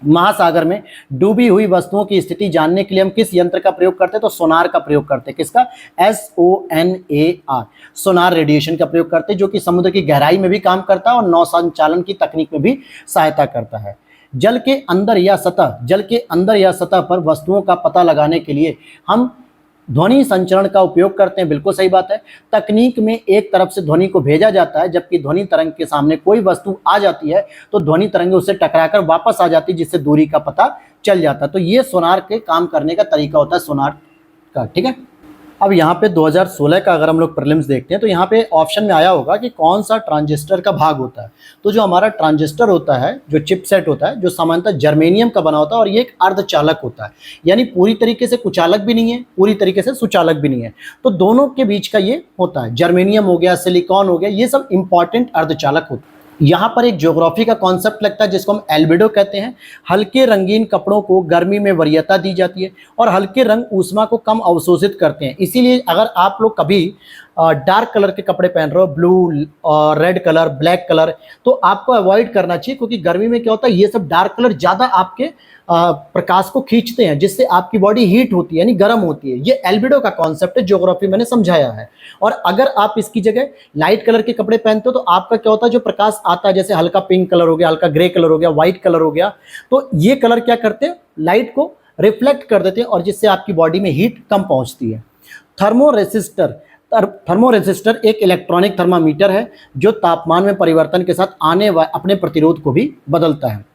महासागर में डूबी हुई वस्तुओं की स्थिति जानने के लिए हम किस यंत्र का प्रयोग करते हैं, तो सोनार का प्रयोग करते हैं। किसका, SONAR, सोनार रेडिएशन का प्रयोग करते हैं, जो कि समुद्र की गहराई में भी काम करता है और नौ संचालन की तकनीक में भी सहायता करता है। जल के अंदर या सतह पर वस्तुओं का पता लगाने के लिए हम ध्वनि संचरण का उपयोग करते हैं, बिल्कुल सही बात है। तकनीक में एक तरफ से ध्वनि को भेजा जाता है, जबकि ध्वनि तरंग के सामने कोई वस्तु आ जाती है तो ध्वनि तरंग उससे टकराकर वापस आ जाती है, जिससे दूरी का पता चल जाता है। तो ये सोनार के काम करने का तरीका होता है सोनार का, ठीक है। अब यहाँ पे 2016 का अगर हम लोग प्रीलिम्स देखते हैं तो यहाँ पे ऑप्शन में आया होगा कि कौन सा ट्रांजिस्टर का भाग होता है। तो जो हमारा ट्रांजिस्टर होता है, जो चिपसेट होता है, जो सामान्यतः जर्मेनियम का बना होता है और ये एक अर्धचालक होता है, यानी पूरी तरीके से कुचालक भी नहीं है, पूरी तरीके से सुचालक भी नहीं है। तो दोनों के बीच का ये होता है। जर्मेनियम हो गया, सिलिकॉन हो गया, ये सब इंपॉर्टेंट अर्धचालक होते हैं। यहाँ पर एक ज्योग्राफी का कॉन्सेप्ट लगता है जिसको हम एल्बिडो कहते हैं। हल्के रंगीन कपड़ों को गर्मी में वरीयता दी जाती है और हल्के रंग ऊष्मा को कम अवशोषित करते हैं। इसीलिए अगर आप लोग कभी डार्क कलर के कपड़े पहन रहे हो, ब्लू और रेड कलर, ब्लैक कलर, तो आपको अवॉइड करना चाहिए, क्योंकि गर्मी में क्या होता है, ये सब डार्क कलर ज़्यादा आपके प्रकाश को खींचते हैं, जिससे आपकी बॉडी हीट होती है यानी गर्म होती है। ये एल्बिडो का कॉन्सेप्ट है, ज्योग्राफी मैंने समझाया है। और अगर आप इसकी जगह लाइट कलर के कपड़े पहनते हो तो आपका क्या होता है, जो प्रकाश आता है, जैसे हल्का पिंक कलर हो गया, हल्का ग्रे कलर हो गया, व्हाइट कलर हो गया, तो ये कलर क्या करते हैं, लाइट को रिफ्लेक्ट कर देते हैं और जिससे आपकी बॉडी में हीट कम पहुंचती है। थर्मोरेसिस्टर एक इलेक्ट्रॉनिक थर्मामीटर है जो तापमान में परिवर्तन के साथ आने वाले अपने प्रतिरोध को भी बदलता है।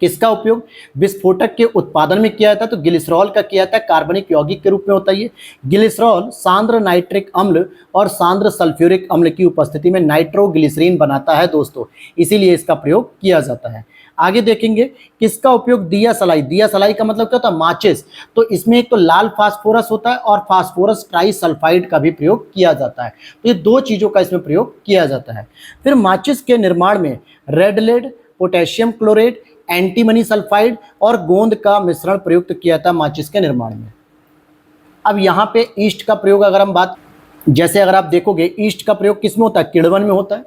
किसका उपयोग विस्फोटक के उत्पादन में किया जाता है? तो ग्लिसरॉल का किया जाता है, कार्बनिक यौगिक के रूप में होता है ये। ग्लिसरॉल सांद्र नाइट्रिक अम्ल और सांद्र सल्फ्यूरिक अम्ल की उपस्थिति में नाइट्रोग्लिसरीन बनाता है दोस्तों, इसीलिए इसका प्रयोग किया जाता है। आगे देखेंगे किसका उपयोग दिया सलाई। दिया सलाई का मतलब क्या होता है? माचिस। तो इसमें एक तो लाल फास्फोरस होता है और फास्फोरस ट्राइसल्फाइड का भी प्रयोग किया जाता है। तो ये दो चीजों का इसमें प्रयोग किया जाता है। फिर माचिस के निर्माण में red lead, potassium chlorate, antimony sulphide और गोंद का मिश्रण प्रयुक्त किया था माचिस के निर्माण में। अब यहाँ पे ईस्ट का प्रयोग अगर हम बात, जैसे अगर आप देखोगे ईस्ट का प्रयोग किस में होता है? किण्वन में होता है,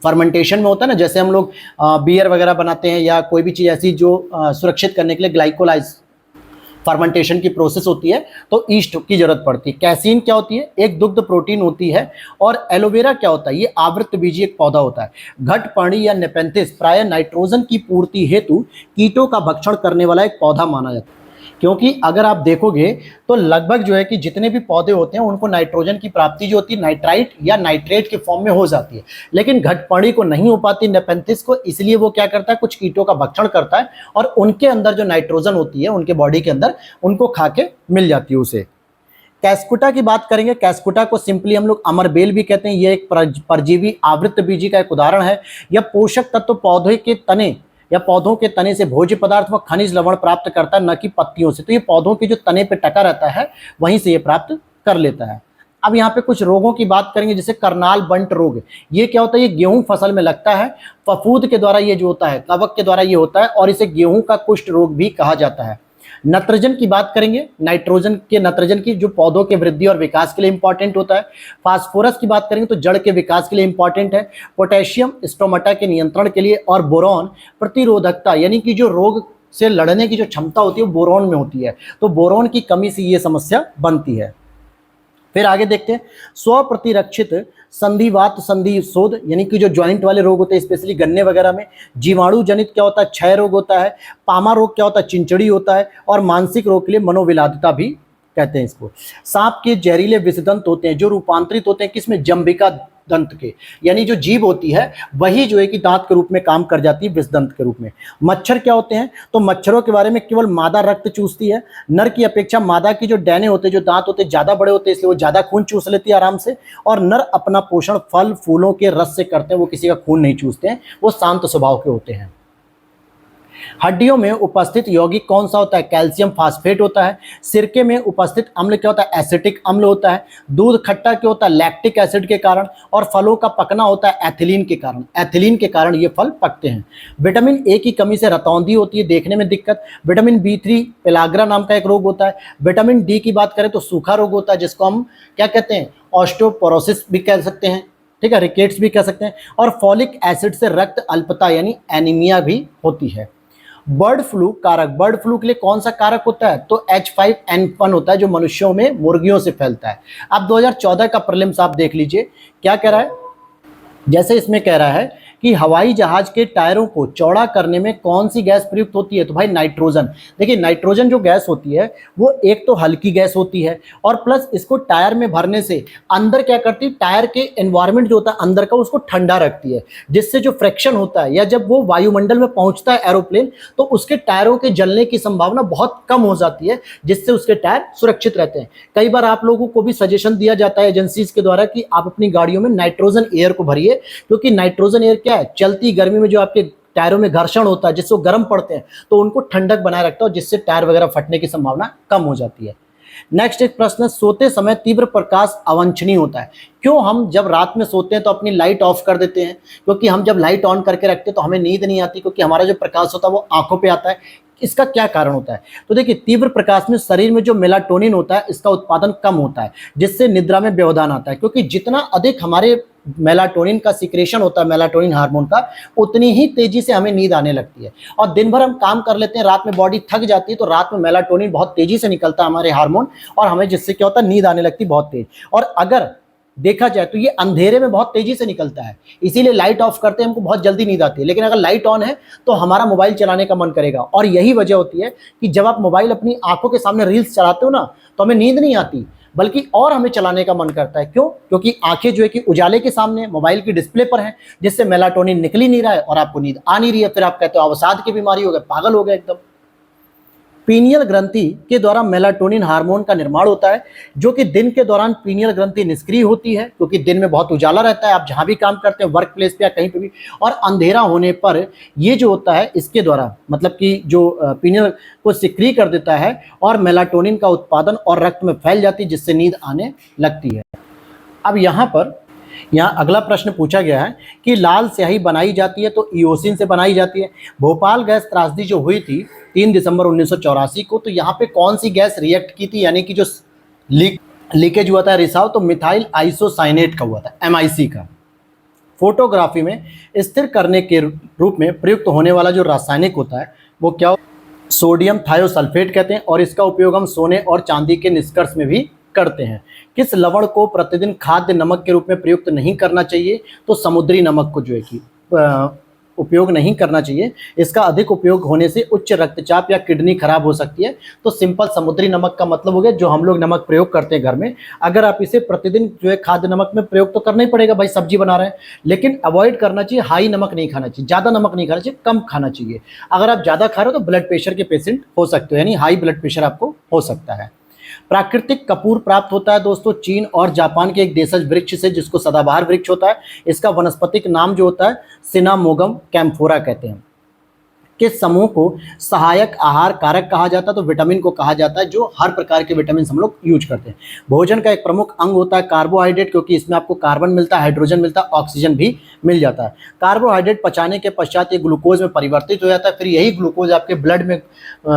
फर्मेंटेशन में होता है ना। जैसे हम लोग बियर वगैरह बनाते हैं या कोई भी चीज़ ऐसी जो सुरक्षित करने के लिए ग्लाइकोलाइज फर्मेंटेशन की प्रोसेस होती है, तो ईस्ट की जरूरत पड़ती है। कैसीन क्या होती है? एक दुग्ध प्रोटीन होती है। और एलोवेरा क्या होता है? ये आवृत बीजी एक पौधा होता है। घटपर्णी या नेपेंथिस प्राय नाइट्रोजन की पूर्ति हेतु कीटों का भक्षण करने वाला एक पौधा माना जाता है, क्योंकि अगर आप देखोगे तो लगभग जो है कि जितने भी पौधे होते हैं उनको नाइट्रोजन की प्राप्ति जो होती है नाइट्राइट या नाइट्रेट के फॉर्म में हो जाती है, लेकिन घटपर्णी को नहीं हो पाती, नेपेंथिस को, इसलिए वो क्या करता है? कुछ कीटों का भक्षण करता है और उनके अंदर जो नाइट्रोजन होती है उनके बॉडी के अंदर उनको खा के मिल जाती है उसे। कैस्कुटा की बात करेंगे। कैस्कुटा को सिंपली हम लोग अमरबेल भी कहते हैं। ये एक परजीवी आवृत बीजी का एक उदाहरण है। यह पोषक तत्व पौधे के तने या पौधों के तने से भोज्य पदार्थ व खनिज लवण प्राप्त करता है, न कि पत्तियों से। तो ये पौधों के जो तने पे टका रहता है वहीं से ये प्राप्त कर लेता है। अब यहाँ पे कुछ रोगों की बात करेंगे, जैसे करनाल बंट रोग। ये क्या होता है? ये गेहूं फसल में लगता है। फफूंद के द्वारा ये जो होता है, कवक के द्वारा ये होता है और इसे गेहूं का कुष्ठ रोग भी कहा जाता है। नत्रजन की बात करेंगे। नत्रजन की जो पौधों के वृद्धि और विकास के लिए इंपॉर्टेंट होता है। फास्फोरस की बात करेंगे तो जड़ के विकास के लिए इंपॉर्टेंट है। पोटेशियम स्टोमाटा के नियंत्रण के लिए। और बोरॉन प्रतिरोधकता, यानी कि जो रोग से लड़ने की जो क्षमता होती है वो बोरॉन में होती है, तो बोरॉन की कमी से ये समस्या बनती है। फिर आगे देखते हैं स्वप्रतिरक्षित संधिवात संधि शोध, यानी कि जो ज्वाइंट वाले रोग होते हैं स्पेशली गन्ने वगैरह में। जीवाणु जनित क्या होता है? क्षय रोग होता है। पामा रोग क्या होता है? चिंचड़ी होता है। और मानसिक रोग के लिए मनोविलादिता भी कहते हैं इसको। सांप के जहरीले विषदंत होते हैं जो रूपांतरित होते हैं किसमें? जंबिका दंत के, यानी जो जीभ होती है वही जो है कि दांत के रूप में काम कर जाती है, विषदंत के रूप में। मच्छर क्या होते हैं? तो मच्छरों के बारे में केवल मादा रक्त चूसती है। नर की अपेक्षा मादा की जो डैने होते हैं, जो दांत होते हैं, ज्यादा बड़े होते हैं, इसलिए वो ज्यादा खून चूस लेती है आराम से। और नर अपना पोषण फल फूलों के रस से करते हैं, वो किसी का खून नहीं चूसते हैं, वो शांत स्वभाव के होते हैं। हड्डियों में उपस्थित यौगिक कौन सा होता है? कैल्शियम फास्फेट होता है। सिरके में उपस्थित अम्ल क्या होता है? एसिटिक अम्ल होता है। दूध खट्टा क्या होता है? लैक्टिक एसिड के कारण। और फलों का पकना होता है एथिलीन के कारण। एथिलीन के कारण ये फल पकते हैं। विटामिन ए की कमी से रतौंधी होती है, देखने में दिक्कत। विटामिन B3 पेलाग्रा नाम का एक रोग होता है। विटामिन डी की बात करें तो सूखा रोग होता है, जिसको हम क्या कहते हैं? ऑस्टियोपोरोसिस भी कह सकते हैं, ठीक है, रिकेट्स भी कह सकते हैं। और फॉलिक एसिड से रक्त अल्पता यानी एनीमिया भी होती है। बर्ड फ्लू कारक, बर्ड फ्लू के लिए कौन सा कारक होता है? तो H5N1 होता है, जो मनुष्यों में मुर्गियों से फैलता है। अब 2014 का प्रीलिम्स आप देख लीजिए क्या कह रहा है। जैसे इसमें कह रहा है कि हवाई जहाज के टायरों को चौड़ा करने में कौन सी गैस प्रयुक्त होती है? तो भाई नाइट्रोजन। देखिए नाइट्रोजन जो गैस होती है वो एक तो हल्की गैस होती है और प्लस इसको टायर में भरने से अंदर क्या करती है? टायर के एनवायरनमेंट जो होता है अंदर का उसको ठंडा रखती है, जिससे जो फ्रिक्शन होता है या जब वो वायुमंडल में पहुंचता है एरोप्लेन, तो उसके टायरों के जलने की संभावना बहुत कम हो जाती है, जिससे उसके टायर सुरक्षित रहते हैं। कई बार आप लोगों को भी सजेशन दिया जाता है एजेंसीज के द्वारा कि आप अपनी गाड़ियों में नाइट्रोजन एयर को भरिए, क्योंकि नाइट्रोजन एयर क्या है? चलती गर्मी में जो आपके टायरों में घर्षण होता है जिससे वो गर्म पड़ते हैं, तो उनको ठंडक बनाए रखता है, जिससे टायर वगैरह फटने की संभावना कम हो जाती है। नेक्स्ट एक प्रश्न है, सोते समय तीव्र प्रकाश अवांछनीय होता है। क्यों हम जब रात में सोते हैं तो अपनी लाइट ऑफ कर देते हैं? क्योंकि हम जब लाइट ऑन करके रखते हैं तो हमें नींद नहीं आती, क्योंकि हमारा जो प्रकाश होता है वो आंखों पे आता है। इसका क्या कारण होता है? तो देखिए तीव्र प्रकाश में शरीर में जो मेलाटोनिन होता है इसका उत्पादन कम होता है, जिससे निद्रा में व्यवधान आता है। क्योंकि जितना अधिक हमारे मेलाटोनिन का सिक्रेशन होता है, मेलाटोनिन हार्मोन का, उतनी ही तेजी से हमें नींद आने लगती है। और दिन भर हम काम कर लेते हैं, रात में बॉडी थक जाती है, तो रात में मेलाटोनिन बहुत तेजी से निकलता है हमारे हार्मोन, और हमें जिससे क्या होता है? नींद आने लगती है बहुत तेज। और अगर देखा जाए तो ये अंधेरे में बहुत तेजी से निकलता है, इसीलिए लाइट ऑफ करते हैं हमको बहुत जल्दी नींद आती है। लेकिन अगर लाइट ऑन है तो हमारा मोबाइल चलाने का मन करेगा, और यही वजह होती है कि जब आप मोबाइल अपनी आंखों के सामने रील्स चलाते हो ना, तो हमें नींद नहीं आती। बल्कि और हमें चलाने का मन करता है। क्यों? क्योंकि आंखें जो है कि उजाले के सामने मोबाइल की डिस्प्ले पर हैं, जिससे मेलाटोनिन निकल ही नहीं रहा है और आपको नींद आ नहीं रही है। फिर आप कहते हो अवसाद की बीमारी हो गई, पागल हो गए एकदम। पीनियल ग्रंथि के द्वारा मेलाटोनिन हार्मोन का निर्माण होता है, जो कि दिन के दौरान पीनियल ग्रंथि निष्क्रिय होती है, क्योंकि दिन में बहुत उजाला रहता है, आप जहां भी काम करते हैं, वर्क प्लेस पे या कहीं पे भी, और अंधेरा होने पर ये जो होता है इसके द्वारा मतलब कि जो पीनियल को सिक्रिय कर देता है और मेलाटोनिन का उत्पादन और रक्त में फैल जाती है, जिससे नींद आने लगती है। अब यहाँ अगला प्रश्न पूछा गया है कि लाल स्याही बनाई जाती है तो इओसिन से बनाई जाती है। भोपाल गैस त्रासदी जो हुई थी 3 दिसंबर 1984 को, तो यहाँ पे कौन सी गैस रिएक्ट की थी, यानी कि जो लीकेज हुआ था रिसाव, तो मिथाइल आइसोसाइनेट का हुआ था, MIC का। फोटोग्राफी में स्थिर करने के रूप में प्रयुक्त होने वाला जो रासायनिक होता है वो क्या? सोडियम थायोसल्फेट कहते हैं, और इसका उपयोग हम सोने और चांदी के निष्कर्ष में भी करते हैं। किस लवण को प्रतिदिन खाद्य नमक के रूप में प्रयुक्त नहीं करना चाहिए? तो समुद्री नमक को जो है कि उपयोग नहीं करना चाहिए। इसका अधिक उपयोग होने से उच्च रक्तचाप या किडनी खराब हो सकती है। तो सिंपल समुद्री नमक का मतलब हो गया जो हम लोग नमक प्रयोग करते हैं घर में। अगर आप इसे प्रतिदिन जो है खाद्य नमक में प्रयोग तो करना ही पड़ेगा भाई, सब्जी बना रहे हैं, लेकिन अवॉइड करना चाहिए। हाई नमक नहीं खाना चाहिए, ज़्यादा नमक नहीं खाना चाहिए, कम खाना चाहिए। अगर आप ज़्यादा खा रहे हो तो ब्लड प्रेशर के पेशेंट हो सकते हो, यानी हाई ब्लड प्रेशर आपको हो सकता है। प्राकृतिक कपूर प्राप्त होता है दोस्तों चीन और जापान के एक देशज वृक्ष से, जिसको सदाबहार वृक्ष होता है। इसका वनस्पतिक नाम जो होता है सिनामोगम कैम्फोरा कहते हैं। किस समूह को सहायक आहार कारक कहा जाता है? तो विटामिन को कहा जाता है, जो हर प्रकार के विटामिन हम लोग यूज करते हैं। भोजन का एक प्रमुख अंग होता है कार्बोहाइड्रेट, क्योंकि इसमें आपको कार्बन मिलता है, हाइड्रोजन मिलता है, ऑक्सीजन भी मिल जाता है। कार्बोहाइड्रेट पचाने के पश्चात ये ग्लूकोज में परिवर्तित हो जाता है, फिर यही ग्लूकोज आपके ब्लड में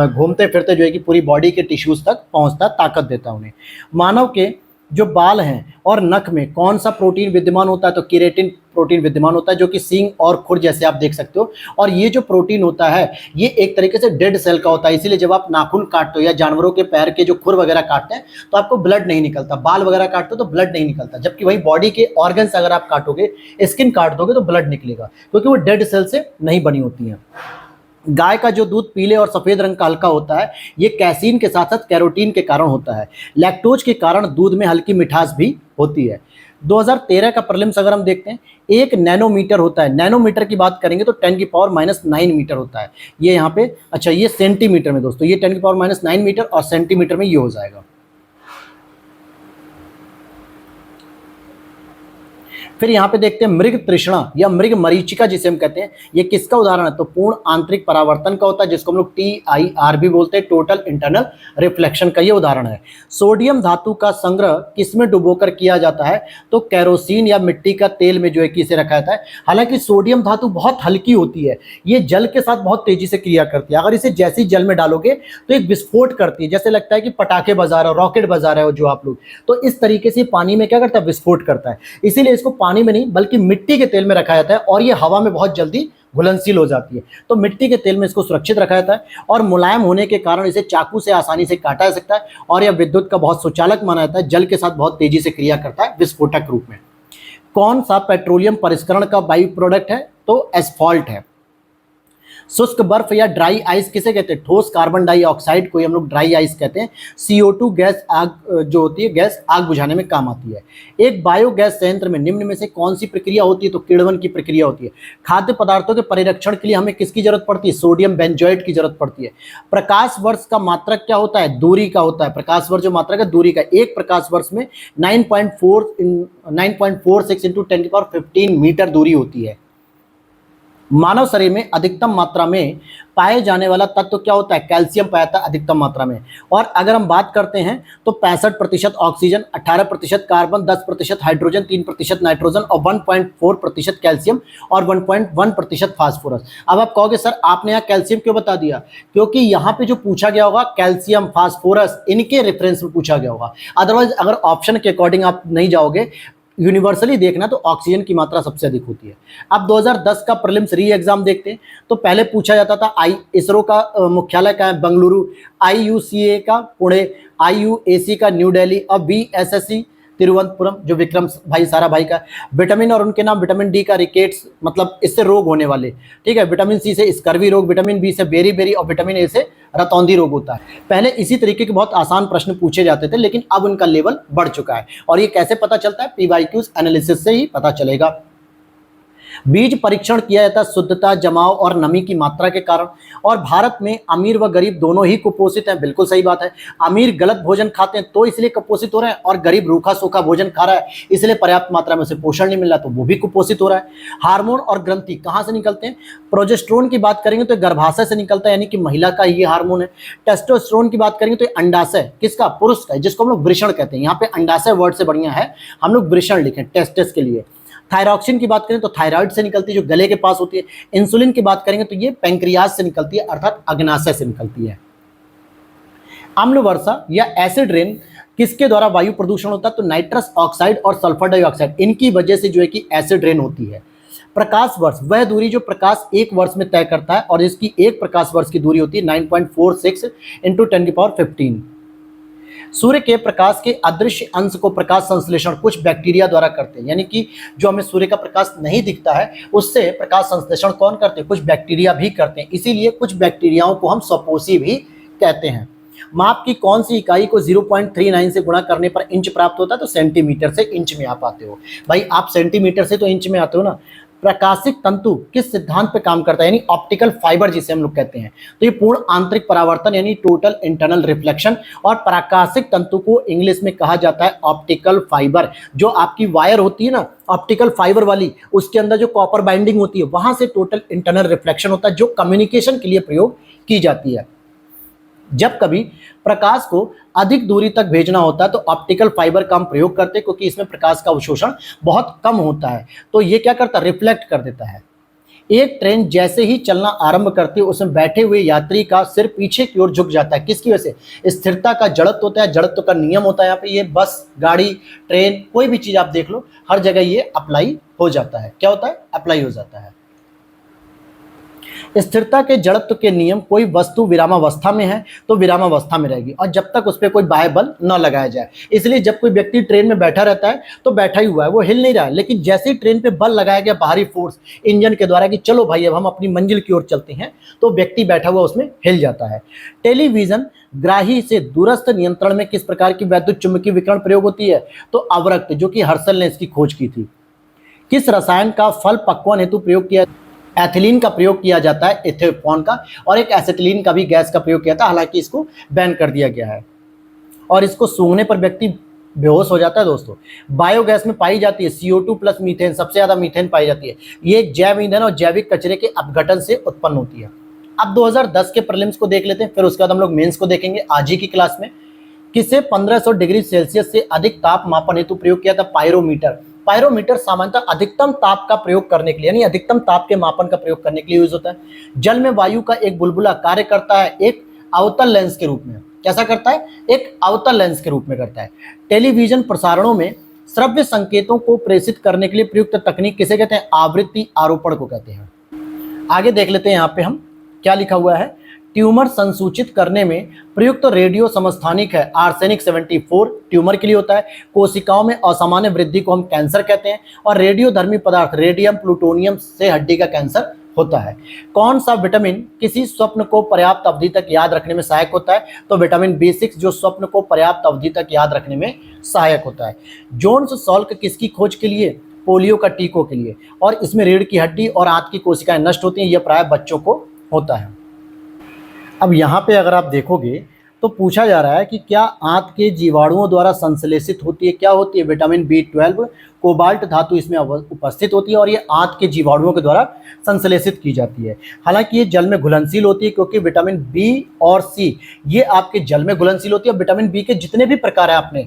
घूमते फिरते जो है कि पूरी बॉडी के टिश्यूज तक पहुंचता है, ताकत देता है उन्हें। मानव के जो बाल हैं और नख में कौन सा प्रोटीन विद्यमान होता है? तो केराटिन प्रोटीन विद्यमान होता है, जो कि सींग और खुर जैसे आप देख सकते हो। और ये जो प्रोटीन होता है ये एक तरीके से डेड सेल का होता है, इसीलिए जब आप नाखून काटते हो या जानवरों के पैर के जो खुर वगैरह काटते हैं तो आपको ब्लड नहीं निकलता, बाल वगैरह काटते हो तो ब्लड नहीं निकलता। जबकि वही बॉडी के ऑर्गन्स अगर आप काटोगे, स्किन काट दोगे तो ब्लड निकलेगा, क्योंकि वो डेड सेल से नहीं बनी होती हैं। गाय का जो दूध पीले और सफेद रंग का हल्का होता है, ये कैसीन के साथ साथ कैरोटीन के कारण होता है। लैक्टोज के कारण दूध में हल्की मिठास भी होती है। 2013 का प्रीलिम्स अगर हम देखते हैं, 1 नैनोमीटर होता है। नैनोमीटर की बात करेंगे तो 10⁻⁹ मीटर होता है। ये यहाँ पे अच्छा ये सेंटीमीटर में दोस्तों, ये 10⁻⁹ मीटर और सेंटीमीटर में ये हो जाएगा। फिर यहाँ पे देखते हैं मृग तृष्णा या मृग मरीचिका जिसे हम कहते हैं, ये किसका उदाहरण है? तो पूर्ण आंतरिक परावर्तन का होता है, जिसको हम लोग TIR भी बोलते हैं, टोटल इंटरनल रिफ्लेक्शन का ये उदाहरण है। सोडियम धातु का संग्रह किसमें डुबोकर किया जाता है? तो कैरोसिन या मिट्टी का तेल में जो है कि इसे रखा जाता है। हालांकि सोडियम धातु बहुत हल्की होती है, ये जल के साथ बहुत तेजी से क्रिया करती है। अगर इसे जैसे ही जल में डालोगे तो एक विस्फोट करती है, जैसे लगता है कि पटाखे बजा रहे हो, रॉकेट बजा रहे हो जो आप लोग, तो इस तरीके से पानी में क्या करता है? विस्फोट करता है। इसीलिए इसको पानी में नहीं बल्कि मिट्टी के तेल में रखा जाता है, और ये हवा में बहुत जल्दी घुलनशील हो जाती है। तो मिट्टी के तेल में इसको सुरक्षित रखा जाता है, और मुलायम होने के कारण इसे चाकू से आसानी से काटा जा सकता है, और यह विद्युत का बहुत सुचालक माना जाता है, जल के साथ बहुत तेजी से क्रिया करता है विस्फोटक रूप में। कौन सा पेट्रोलियम परिष्करण का बाई प्रोडक्ट है? तो एस्फॉल्ट है। शुष्क बर्फ या ड्राई आइस किसे कहते हैं? ठोस कार्बन डाइऑक्साइड को ही हम लोग ड्राई आइस कहते हैं। CO2 गैस आग जो होती है, गैस आग बुझाने में काम आती है। एक बायोगैस संयंत्र में निम्न में से कौन सी प्रक्रिया होती है? तो किण्वन की प्रक्रिया होती है। खाद्य पदार्थों के परिरक्षण के लिए हमें किसकी जरूरत पड़ती है? सोडियम बेंजोएट की जरूरत पड़ती है। प्रकाश वर्ष का मात्रक क्या होता है? दूरी का होता है। प्रकाश वर्ष जो मात्रक है दूरी का, एक प्रकाश वर्ष में 9.46 × 10⁻15 मीटर दूरी होती है। मानव शरीर में अधिकतम मात्रा में पाए जाने वाला तत्व क्या होता है? कैल्शियम पाया जाता है अधिकतम मात्रा में। और अगर हम बात करते हैं तो 65% ऑक्सीजन, 18% कार्बन, 10% हाइड्रोजन, 3% नाइट्रोजन और 1.4% कैल्शियम और 1.1% फास्फोरस। अब आप कहोगे सर आपने यहाँ कैल्शियम क्यों बता दिया? क्योंकि यहाँ पे जो पूछा गया होगा कैल्शियम, फास्फोरस, इनके रेफरेंस में पूछा गया होगा। अदरवाइज अगर ऑप्शन के अकॉर्डिंग आप नहीं जाओगे, यूनिवर्सली देखना तो ऑक्सीजन की मात्रा सबसे अधिक होती है। अब 2010 का प्रीलिम्स री एग्जाम देखते हैं तो पहले पूछा जाता था इसरो का मुख्यालय का है बंगलुरु, IUCA का पुणे, IUAC का न्यू दिल्ली, अब VSSC तिरुवनंतपुरम जो विक्रम भाई सारा भाई का, विटामिन और उनके नाम, विटामिन डी का रिकेट्स, मतलब इससे रोग होने वाले, ठीक है। विटामिन सी से स्कर्वी रोग, विटामिन बी से बेरी बेरी और विटामिन ए से रतौंधी रोग होता है। पहले इसी तरीके के बहुत आसान प्रश्न पूछे जाते थे, लेकिन अब उनका लेवल बढ़ चुका है। और ये कैसे पता चलता है? पीवाईक्यूज एनालिसिस से ही पता चलेगा। बीज परीक्षण किया जाता है शुद्धता, जमाव और नमी की मात्रा के कारण। और भारत में अमीर व गरीब दोनों ही कुपोषित हैं, बिल्कुल सही बात है। अमीर गलत भोजन खाते हैं तो इसलिए कुपोषित हो रहे हैं, और गरीब रूखा सूखा भोजन खा रहा है इसलिए पर्याप्त मात्रा में उसे पोषण नहीं मिल रहा, तो वो भी कुपोषित हो रहा है। हार्मोन और ग्रंथि कहाँ से निकलते हैं? प्रोजेस्टेरोन की बात करेंगे तो गर्भाशय से निकलता है, यानी कि महिला का ये हार्मोन है। टेस्टोस्टेरोन की बात करेंगे तो अंडाशय किसका? पुरुष का, जिसको हम लोग वृषण कहते हैं। यहाँ पे अंडाशय वर्ड से बढ़िया है हम लोग वृषण लिखें टेस्टिस के लिए। थायरॉक्सिन की बात करें तो थायराइड से निकलती है, जो गले के पास होती है। इंसुलिन की बात करेंगे तो ये पैंक्रियाज से निकलती है, अर्थात अग्नाशय से निकलती है। अम्ल वर्षा या एसिड रेन किसके द्वारा वायु प्रदूषण होता है? तो नाइट्रस ऑक्साइड और सल्फर डाइऑक्साइड, इनकी वजह से जो है कि एसिड रेन होती है। प्रकाश वर्ष वह दूरी जो प्रकाश एक वर्ष में तय करता है, और इसकी एक प्रकाश वर्ष की दूरी होती है 9.46 × 10⁻15। सूर्य के प्रकाश के अदृश्य अंश को प्रकाश संश्लेषण कुछ बैक्टीरिया द्वारा करते हैं, यानी कि जो हमें सूर्य का प्रकाश नहीं दिखता है उससे प्रकाश संश्लेषण कौन करते हैं? कुछ बैक्टीरिया भी करते हैं, इसीलिए कुछ बैक्टीरियाओं को हम स्वपोषी भी कहते हैं। माप की कौन सी इकाई को 0.39 से गुणा करने पर इंच प्राप्त होता है? तो सेंटीमीटर से इंच में आप आते हो। भाई आप सेंटीमीटर से तो इंच में आते हो ना। प्रकाशिक तंतु किस सिद्धांत पे काम करता है? यानी ऑप्टिकल फाइबर जिसे हम लोग कहते हैं। तो ये पूर्ण आंतरिक परावर्तन यानी टोटल इंटरनल रिफ्लेक्शन, और प्रकाशिक तंतु को इंग्लिश में कहा जाता है ऑप्टिकल फाइबर। जो आपकी वायर होती है ना ऑप्टिकल फाइबर वाली, उसके अंदर जो कॉपर बाइंडिंग होती है वहां से टोटल इंटरनल रिफ्लेक्शन होता है, जो कम्युनिकेशन के लिए प्रयोग की जाती है। जब कभी प्रकाश को अधिक दूरी तक भेजना होता है तो ऑप्टिकल फाइबर का हम प्रयोग करते हैं, क्योंकि इसमें प्रकाश का अवशोषण बहुत कम होता है, तो ये क्या करता है? रिफ्लेक्ट कर देता है। एक ट्रेन जैसे ही चलना आरंभ करती है उसमें बैठे हुए यात्री का सिर पीछे की ओर झुक जाता है, किसकी वजह से? स्थिरता का जड़त्व होता है, जड़त्व का नियम होता है। यहाँ पे ये बस, गाड़ी, ट्रेन, कोई भी चीज आप देख लो, हर जगह ये अप्लाई हो जाता है। क्या होता है? अप्लाई हो जाता है। स्थिरता के जड़त्व के नियम, कोई वस्तु विरामावस्था में है तो विरामावस्था में रहेगी, और जब तक उस पर कोई बाह्य बल न लगाया जाए। इसलिए जब कोई व्यक्ति ट्रेन में बैठा रहता है तो बैठा ही हुआ है, वो हिल नहीं रहा है, लेकिन जैसे ही ट्रेन पे बल लगाया गया बाहरी फोर्स इंजन के द्वारा कि चलो भाई अब हम अपनी मंजिल की ओर चलते हैं, तो व्यक्ति बैठा हुआ उसमें हिल जाता है। टेलीविजन ग्राही से दूरस्थ नियंत्रण में किस प्रकार की वैद्युत चुंबकीय विकिरण प्रयोग होती है? तो अवरक्त, जो कि हर्शल ने इसकी खोज की थी। किस रसायन का फल पक्वन हेतु प्रयोग किया? एथिलीन का प्रयोग किया जाता है, एथेनॉन का, और एक एसिटिलीन का भी गैस का प्रयोग किया था, हालांकि इसको बैन कर दिया गया है। और इसको सूंघने पर व्यक्ति बेहोश हो जाता है। दोस्तों बायोगैस में पाई जाती है CO2 प्लस मीथेन, सबसे ज्यादा मीथेन पाई जाती है। ये एक जैव ईंधन और जैविक कचरे के अपघटन से उत्पन्न होती है। अब 2010 के प्रीलिम्स को देख लेते हैं, फिर उसके बाद हम लोग मेंस को देखेंगे आज ही की क्लास में। किसे 1500 डिग्री सेल्सियस से अधिक ताप मापन हेतु प्रयोग किया था? पायरोमीटर। पायरोमीटर सामान्यतः अधिकतम ताप का प्रयोग करने के लिए, यानी अधिकतम ताप के मापन का प्रयोग करने के लिए यूज होता है। जल में वायु का एक बुलबुला कार्य करता है एक अवतल लेंस के रूप में। कैसा करता है? एक अवतल लेंस के रूप में करता है। टेलीविजन प्रसारणों में श्रव्य संकेतों को प्रेषित करने के लिए प्रयुक्त तकनीक किसे कहते हैं? आवृत्ति आरोपण को कहते हैं। आगे देख लेते हैं, यहाँ पे हम क्या लिखा हुआ है। ट्यूमर संसूचित करने में प्रयुक्त रेडियो समस्थानिक है आर्सेनिक 74, ट्यूमर के लिए होता है। कोशिकाओं में असामान्य वृद्धि को हम कैंसर कहते हैं, और रेडियोधर्मी पदार्थ रेडियम प्लूटोनियम से हड्डी का कैंसर होता है। कौन सा विटामिन किसी स्वप्न को पर्याप्त अवधि तक याद रखने में सहायक होता है? तो विटामिन B6, जो स्वप्न को पर्याप्त अवधि तक याद रखने में सहायक होता है। जोन्स सॉल्क किसकी खोज के लिए? पोलियो का टीकों के लिए, और इसमें रीढ़ की हड्डी और आंत की कोशिकाएं नष्ट होती हैं, यह प्राय बच्चों को होता है। अब यहाँ पे अगर आप देखोगे तो पूछा जा रहा है कि क्या आंत के जीवाणुओं द्वारा संश्लेषित होती है? क्या होती है? विटामिन B12, कोबाल्ट धातु इसमें उपस्थित होती है, और ये आंत के जीवाणुओं के द्वारा संश्लेषित की जाती है। हालांकि ये जल में घुलनशील होती है, क्योंकि विटामिन B और C ये आपके जल में घुलनशील होती है। विटामिन B के जितने भी प्रकार है आपने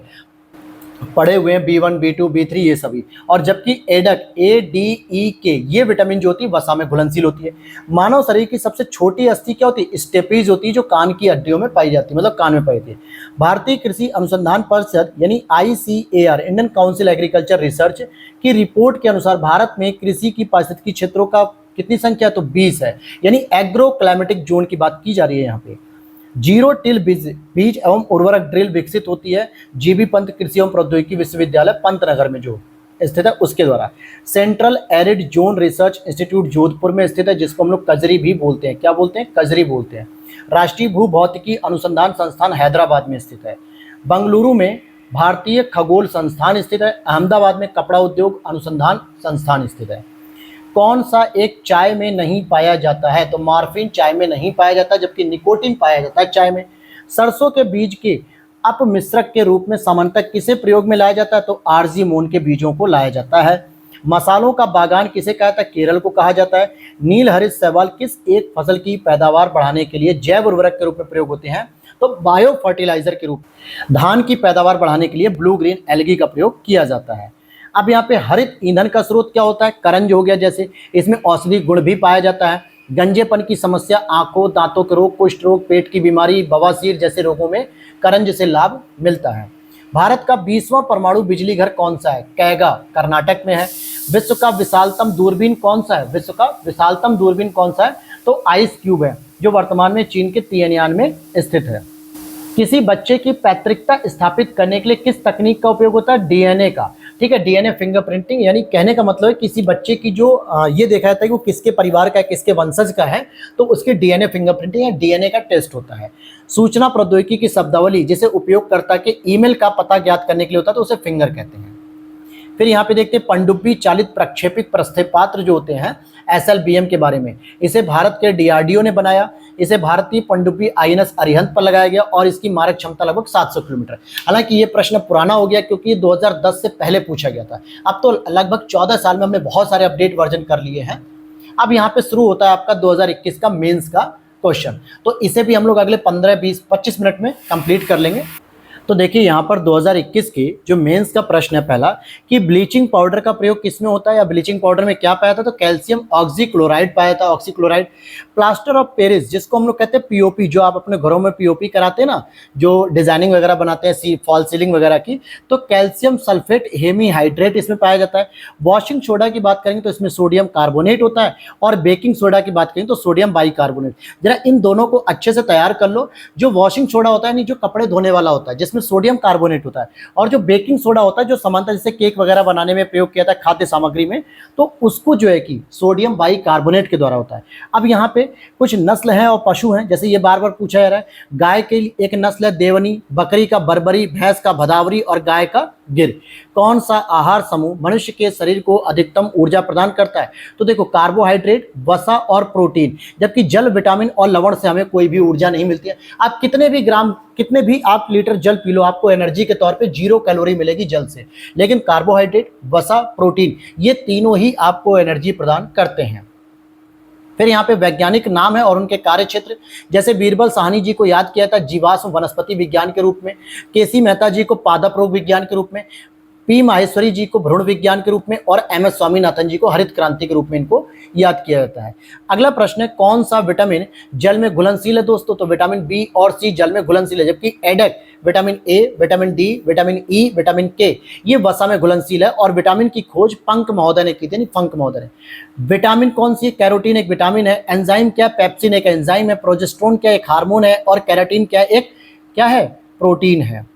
पढ़े हुए हैं, B1, B2, B3 ये सभी, और जबकि एडक ADEK ये विटामिन जो होती है वसा में घुलनशील होती है। मानव शरीर की सबसे छोटी अस्थि क्या होती है? स्टेपीज होती है, जो कान की हड्डियों में पाई जाती है, मतलब कान में पाई जाती है। भारतीय कृषि अनुसंधान परिषद यानी ICAR, Indian council agriculture research की रिपोर्ट के अनुसार भारत में कृषि की पारिस्थितिकी क्षेत्रों का कितनी संख्या? तो 20 है, यानी एग्रो क्लाइमेटिक जोन की बात की जा रही है यहाँ पे। जीरो टिल बीज बीज एवं उर्वरक ड्रिल विकसित होती है जीबी पंत कृषि एवं प्रौद्योगिकी विश्वविद्यालय पंतनगर में जो स्थित है उसके द्वारा। Central arid zone research institute Jodhpur में स्थित है, जिसको हम लोग कजरी भी बोलते हैं। क्या बोलते हैं? कजरी बोलते हैं। राष्ट्रीय भू भौतिकी अनुसंधान संस्थान हैदराबाद में स्थित है। बंगलुरु में भारतीय खगोल संस्थान स्थित है। अहमदाबाद में कपड़ा उद्योग अनुसंधान संस्थान स्थित है। कौन सा एक चाय में नहीं पाया जाता है? तो मॉर्फिन चाय में नहीं पाया जाता, जबकि निकोटीन पाया जाता है चाय में। सरसों के बीज के अपमिश्रक के रूप में सामान्यतः किसे प्रयोग में लाया जाता है? तो आरजी मोन के बीजों को लाया जाता है। मसालों का बागान किसे कहा जाता है? केरल को कहा जाता है। नील हरित शैवाल किस एक फसल की पैदावार बढ़ाने के लिए जैव उर्वरक के रूप में प्रयोग होते हैं? तो बायो फर्टिलाइजर के रूप में। धान की पैदावार बढ़ाने के लिए ब्लू ग्रीन एल्गी का प्रयोग किया जाता है। अब यहाँ पे हरित ईंधन का स्रोत क्या होता है? करंज हो गया, जैसे इसमें औषधि गुण भी पाया जाता है। गंजेपन की समस्या, आंखों दांतों के रोग, कुष्ठ रोग, पेट की बीमारी, बवासीर जैसे रोगों में करंज से लाभ मिलता है। भारत का 20वां परमाणु बिजली घर कौन सा है? कैगा, कर्नाटक में है। विश्व का विशालतम दूरबीन कौन सा है? विश्व का विशालतम दूरबीन कौन सा है? तो आइस क्यूब है, जो वर्तमान में चीन के तियानयान में स्थित है। किसी बच्चे की पैतृकता स्थापित करने के लिए किस तकनीक का उपयोग होता है? डीएनए का। ठीक है, डीएनए फिंगरप्रिंटिंग, यानी कहने का मतलब है किसी बच्चे की जो ये देखा जाता है कि वो किसके परिवार का है, किसके वंशज का है, तो उसकी डीएनए फिंगरप्रिंटिंग या डीएनए का टेस्ट होता है। सूचना प्रौद्योगिकी की शब्दावली जिसे उपयोगकर्ता के ईमेल का पता ज्ञात करने के लिए होता है, तो उसे फिंगर कहते हैं। फिर यहाँ पे देखते हैं पनडुब्बी चालित प्रक्षेपित प्रक्षेपास्त्र जो होते हैं एसएलबीएम के बारे में। इसे भारत के डीआरडीओ ने बनाया। इसे भारतीय पनडुब्बी आईएनएस अरिहंत पर लगाया गया और इसकी मारक क्षमता लगभग 700 किलोमीटर। हालांकि ये प्रश्न पुराना हो गया क्योंकि ये 2010 से पहले पूछा गया था। अब तो लगभग 14 साल में हमने बहुत सारे अपडेट वर्जन कर लिए हैं। अब यहाँ पे शुरू होता है आपका 2021 का मेंस का क्वेश्चन, तो इसे भी हम लोग अगले 15, 20, 25 मिनट में कंप्लीट कर लेंगे। तो देखिए यहाँ पर 2021 की जो मेंस का प्रश्न है पहला, कि ब्लीचिंग पाउडर का प्रयोग किसमें होता है या ब्लीचिंग पाउडर में क्या पाया था? तो कैल्शियम ऑक्सीक्लोराइड पाया था, ऑक्सीक्लोराइड। प्लास्टर ऑफ पेरिस जिसको हम लोग कहते हैं पीओपी, जो आप अपने घरों में पीओपी कराते हैं ना, जो डिजाइनिंग वगैरह बनाते हैं फॉल सीलिंग वगैरह की, तो कैल्शियम सल्फेट हेमीहाइड्रेट इसमें पाया जाता है। वॉशिंग सोडा की बात करेंगे तो इसमें सोडियम कार्बोनेट होता है, और बेकिंग सोडा की बात करेंगे तो सोडियम बाइकार्बोनेट। जरा इन दोनों को अच्छे से तैयार कर लो। जो वॉशिंग सोडा होता है, नहीं जो कपड़े धोने वाला होता है, जिसमें सोडियम कार्बोनेट होता है, और जो बेकिंग सोडा होता है जो सामान्यतः जैसे केक वगैरह बनाने में प्रयोग किया जाता है खाद्य सामग्री में, तो उसको जो है कि सोडियम बाइकार्बोनेट के द्वारा होता है। अब यहाँ पे कुछ नस्ल हैं और पशु हैं, जैसे ये बार बार पूछा जा रहा है। गाय के एक नस्ल है देवनी, बकरी का बर्बरी, भैंस का भदावरी और गाय का गिर। कौन सा आहार समूह मनुष्य के शरीर को अधिकतम ऊर्जा प्रदान करता है? तो देखो कार्बोहाइड्रेट, वसा और प्रोटीन, जबकि जल, विटामिन और लवण से हमें कोई भी ऊर्जा नहीं मिलती है। आप कितने भी आप लीटर जल पी लो, आपको एनर्जी के तौर पे 0 कैलोरी मिलेगी जल से, लेकिन कार्बोहाइड्रेट, वसा, प्रोटीन ये तीनों ही आपको एनर्जी प्रदान करते हैं। फिर यहाँ पे वैज्ञानिक नाम है और उनके कार्य क्षेत्र, जैसे बीरबल साहनी जी को याद किया था जीवाश्म वनस्पति विज्ञान के रूप में, केसी मेहता जी को पादप रोग विज्ञान के रूप में, पी माहेश्वरी जी को भ्रूण विज्ञान के रूप में, और एम एस स्वामीनाथन जी को हरित क्रांति के रूप में इनको याद किया जाता है। अगला प्रश्न है कौन सा विटामिन जल में घुलनशील है दोस्तों? तो विटामिन बी और सी जल में घुलनशील है, जबकि एडेक, vitamin A, vitamin D, vitamin E, vitamin K ये वसा में घुलनशील है। और विटामिन की खोज पंक महोदय ने की थी, फंक महोदय ने। विटामिन कौन सी है? कैरोटीन एक विटामिन है। एंजाइम क्या? पेप्सिन एक एंजाइम है। प्रोजेस्टेरोन क्या? एक हार्मोन है। और कैराटीन क्या? एक क्या है? प्रोटीन है।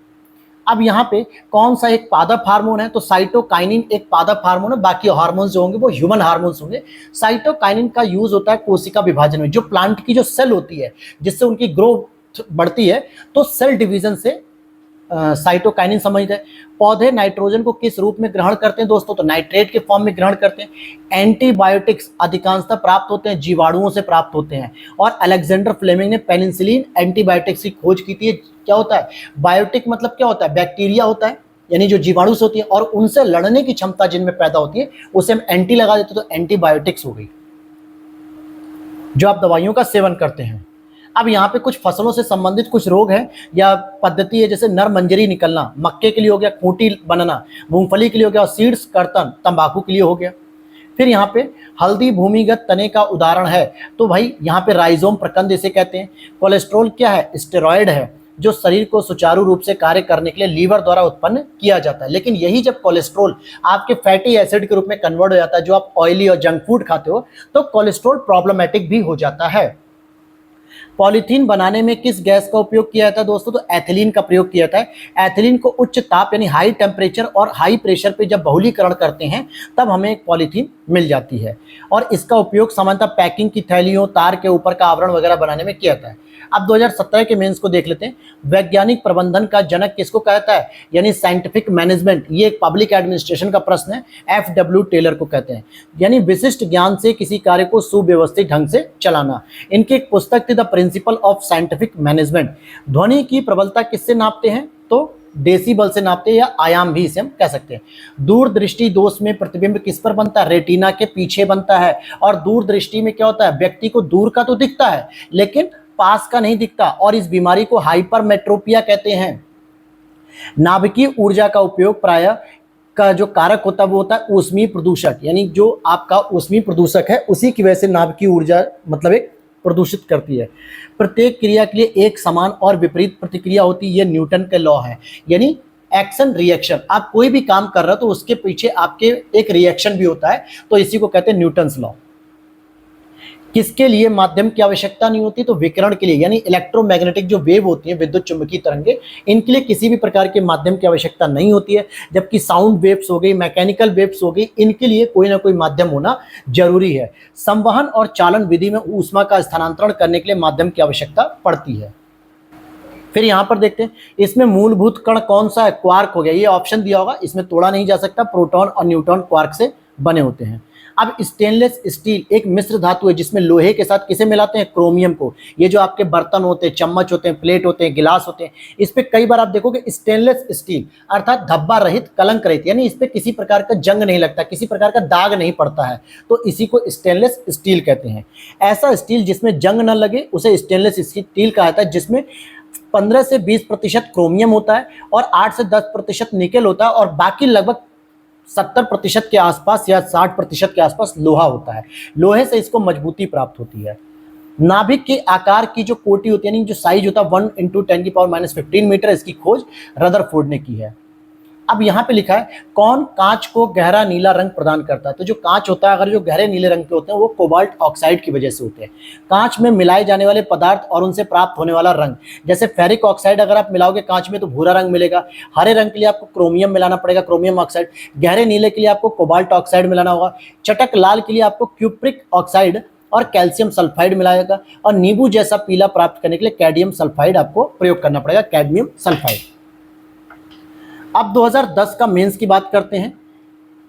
अब यहाँ पे कौन सा एक पादप हार्मोन है? तो साइटोकाइनिन एक पादप हार्मोन है, बाकी हार्मोन्स जो होंगे वो ह्यूमन हार्मोन्स होंगे। साइटोकाइनिन का यूज होता है कोशिका विभाजन में, जो प्लांट की जो सेल होती है जिससे उनकी ग्रोथ बढ़ती है, तो सेल डिवीजन से साइटोकाइनिन समझते हैं। पौधे नाइट्रोजन को किस रूप में ग्रहण करते हैं दोस्तों? तो नाइट्रेट के फॉर्म में ग्रहण करते हैं। एंटीबायोटिक्स अधिकांशतः प्राप्त होते हैं जीवाणुओं से प्राप्त होते हैं, और अलेक्जेंडर फ्लेमिंग ने पेनिसिलिन एंटीबायोटिक्स की खोज की थी। क्या होता है बायोटिक? मतलब क्या होता है? बैक्टीरिया होता है, यानी जो जीवाणु से होती है और उनसे लड़ने की क्षमता जिनमें पैदा होती है, उसे हम एंटी लगा देते हैं, तो एंटीबायोटिक्स हो गई जो आप दवाइयों का सेवन करते हैं। अब यहाँ पे कुछ फसलों से संबंधित कुछ रोग हैं या पद्धति है, जैसे नर मंजरी निकलना मक्के के लिए हो गया, खूंटी बनना मूंगफली के लिए हो गया, और सीड्स कर्तन तंबाकू के लिए हो गया। फिर यहाँ पे हल्दी भूमिगत तने का उदाहरण है, तो भाई यहाँ पे राइजोम प्रकंद इसे कहते हैं। कोलेस्ट्रॉल क्या है? स्टेरॉयड है, जो शरीर को सुचारू रूप से कार्य करने के लिए लीवर द्वारा उत्पन्न किया जाता है। लेकिन यही जब कोलेस्ट्रॉल आपके फैटी एसिड के रूप में कन्वर्ट हो जाता है, जो आप ऑयली और जंक फूड खाते हो, तो कोलेस्ट्रॉल प्रॉब्लमेटिक भी हो जाता है। पॉलीथीन बनाने में किस गैस का उपयोग किया जाता है दोस्तों? तो एथिलीन का प्रयोग किया जाता है। एथिलीन को उच्च ताप यानी हाई टेम्परेचर और हाई प्रेशर पे जब बहुलीकरण करते हैं तब हमें एक पॉलीथीन मिल जाती है, और इसका उपयोग सामान्यतः पैकिंग की थैलियों, तार के ऊपर का आवरण वगैरह बनाने में किया जाता है। अब 2017 के मेंस को देख लेते हैं। वैज्ञानिक प्रबंधन का जनक किसको कहता है? यानी साइंटिफिक मैनेजमेंट, ये एक पब्लिक एडमिनिस्ट्रेशन का प्रश्न है, FW टेलर को कहते हैं। यानी विशिष्ट ज्ञान से किसी कार्य को सुव्यवस्थित ढंग से चलाना। इनकी एक पुस्तक थी the principle of scientific management. ध्वनि की प्रबलता किससे नापते हैं? तो डेसिबल से नापते हैं, या आयाम भी इसे हम कह सकते हैं। दूरदृष्टि दोष में प्रतिबिंब किस पर बनता है? रेटिना के पीछे बनता है। और दूरदृष्टि में क्या होता है? व्यक्ति को दूर का तो दिखता है लेकिन पास का नहीं दिखता, और इस बीमारी को हाइपरमेट्रोपिया कहते हैं। नाभिकीय ऊर्जा का उपयोग प्रायः का जो कारक होता है वो होता है ऊष्मीय प्रदूषक, यानी जो आपका ऊष्मीय प्रदूषक है उसी की वजह से नाभिकीय ऊर्जा मतलब एक प्रदूषित करती है। प्रत्येक क्रिया के लिए एक समान और विपरीत प्रतिक्रिया होती है, ये न्यूटन के लॉ है। यानी एक्शन रिएक्शन, आप कोई भी काम कर रहे हो तो उसके पीछे आपके एक रिएक्शन भी होता है, तो इसी को कहते हैं न्यूटन्स लॉ। किसके लिए माध्यम की आवश्यकता नहीं होती? तो विकिरण के लिए, यानी इलेक्ट्रोमैग्नेटिक जो वेव होती हैं, विद्युत चुंबकीय तरंगे, इनके लिए किसी भी प्रकार के माध्यम की आवश्यकता नहीं होती है। जबकि साउंड वेव्स हो गई, मैकेनिकल वेव्स हो गई, इनके लिए कोई ना कोई माध्यम होना जरूरी है। संवहन और चालन विधि में ऊष्मा का स्थानांतरण करने के लिए माध्यम की आवश्यकता पड़ती है। फिर यहाँ पर देखते हैं, इसमें मूलभूत कण कौन सा है? क्वार्क हो गया, ये ऑप्शन दिया होगा, इसमें तोड़ा नहीं जा सकता। प्रोटॉन और न्यूट्रॉन क्वार्क से बने होते हैं। अब स्टेनलेस स्टील एक मिश्र धातु है जिसमें लोहे के साथ किसे मिलाते हैं? क्रोमियम को। ये जो आपके बर्तन होते हैं, चम्मच होते हैं, प्लेट होते हैं, गिलास होते हैं, इस पे कई बार आप देखोगे स्टेनलेस स्टील अर्थात धब्बा रहित, कलंक रहित, यानी इस पे किसी प्रकार का जंग नहीं लगता, किसी प्रकार का दाग नहीं पड़ता है, तो इसी को स्टेनलेस स्टील कहते हैं। ऐसा स्टील जिसमें जंग न लगे उसे स्टेनलेस स्टील कहा जाता है, जिसमें 15 से 20% क्रोमियम होता है और 8 से 10% निकेल होता है, और बाकी लगभग 70% के आसपास या 60% के आसपास लोहा होता है। लोहे से इसको मजबूती प्राप्त होती है। नाभिक के आकार की जो कोटि होती है, यानी जो साइज होता है 1 × 10⁻⁻15 मीटर, इसकी खोज रदरफोर्ड ने की है। अब यहाँ पे लिखा है कौन कांच को गहरा नीला रंग प्रदान करता है? तो जो कांच होता है अगर जो गहरे नीले रंग के होते हैं वो कोबाल्ट ऑक्साइड की वजह से होते हैं। कांच में मिलाए जाने वाले पदार्थ और उनसे प्राप्त होने वाला रंग, जैसे फेरिक ऑक्साइड अगर आप मिलाओगे कांच में तो भूरा रंग मिलेगा। हरे रंग के लिए आपको क्रोमियम मिलाना पड़ेगा, क्रोमियम ऑक्साइड। गहरे नीले के लिए आपको कोबाल्ट ऑक्साइड मिलाना होगा। चटक लाल के लिए आपको क्यूप्रिक ऑक्साइड और कैल्शियम सल्फाइड मिलाएगा। और नींबू जैसा पीला प्राप्त करने के लिए कैडमियम सल्फाइड आपको प्रयोग करना पड़ेगा, कैडमियम सल्फाइड। अब 2010 का मेंस की बात करते हैं।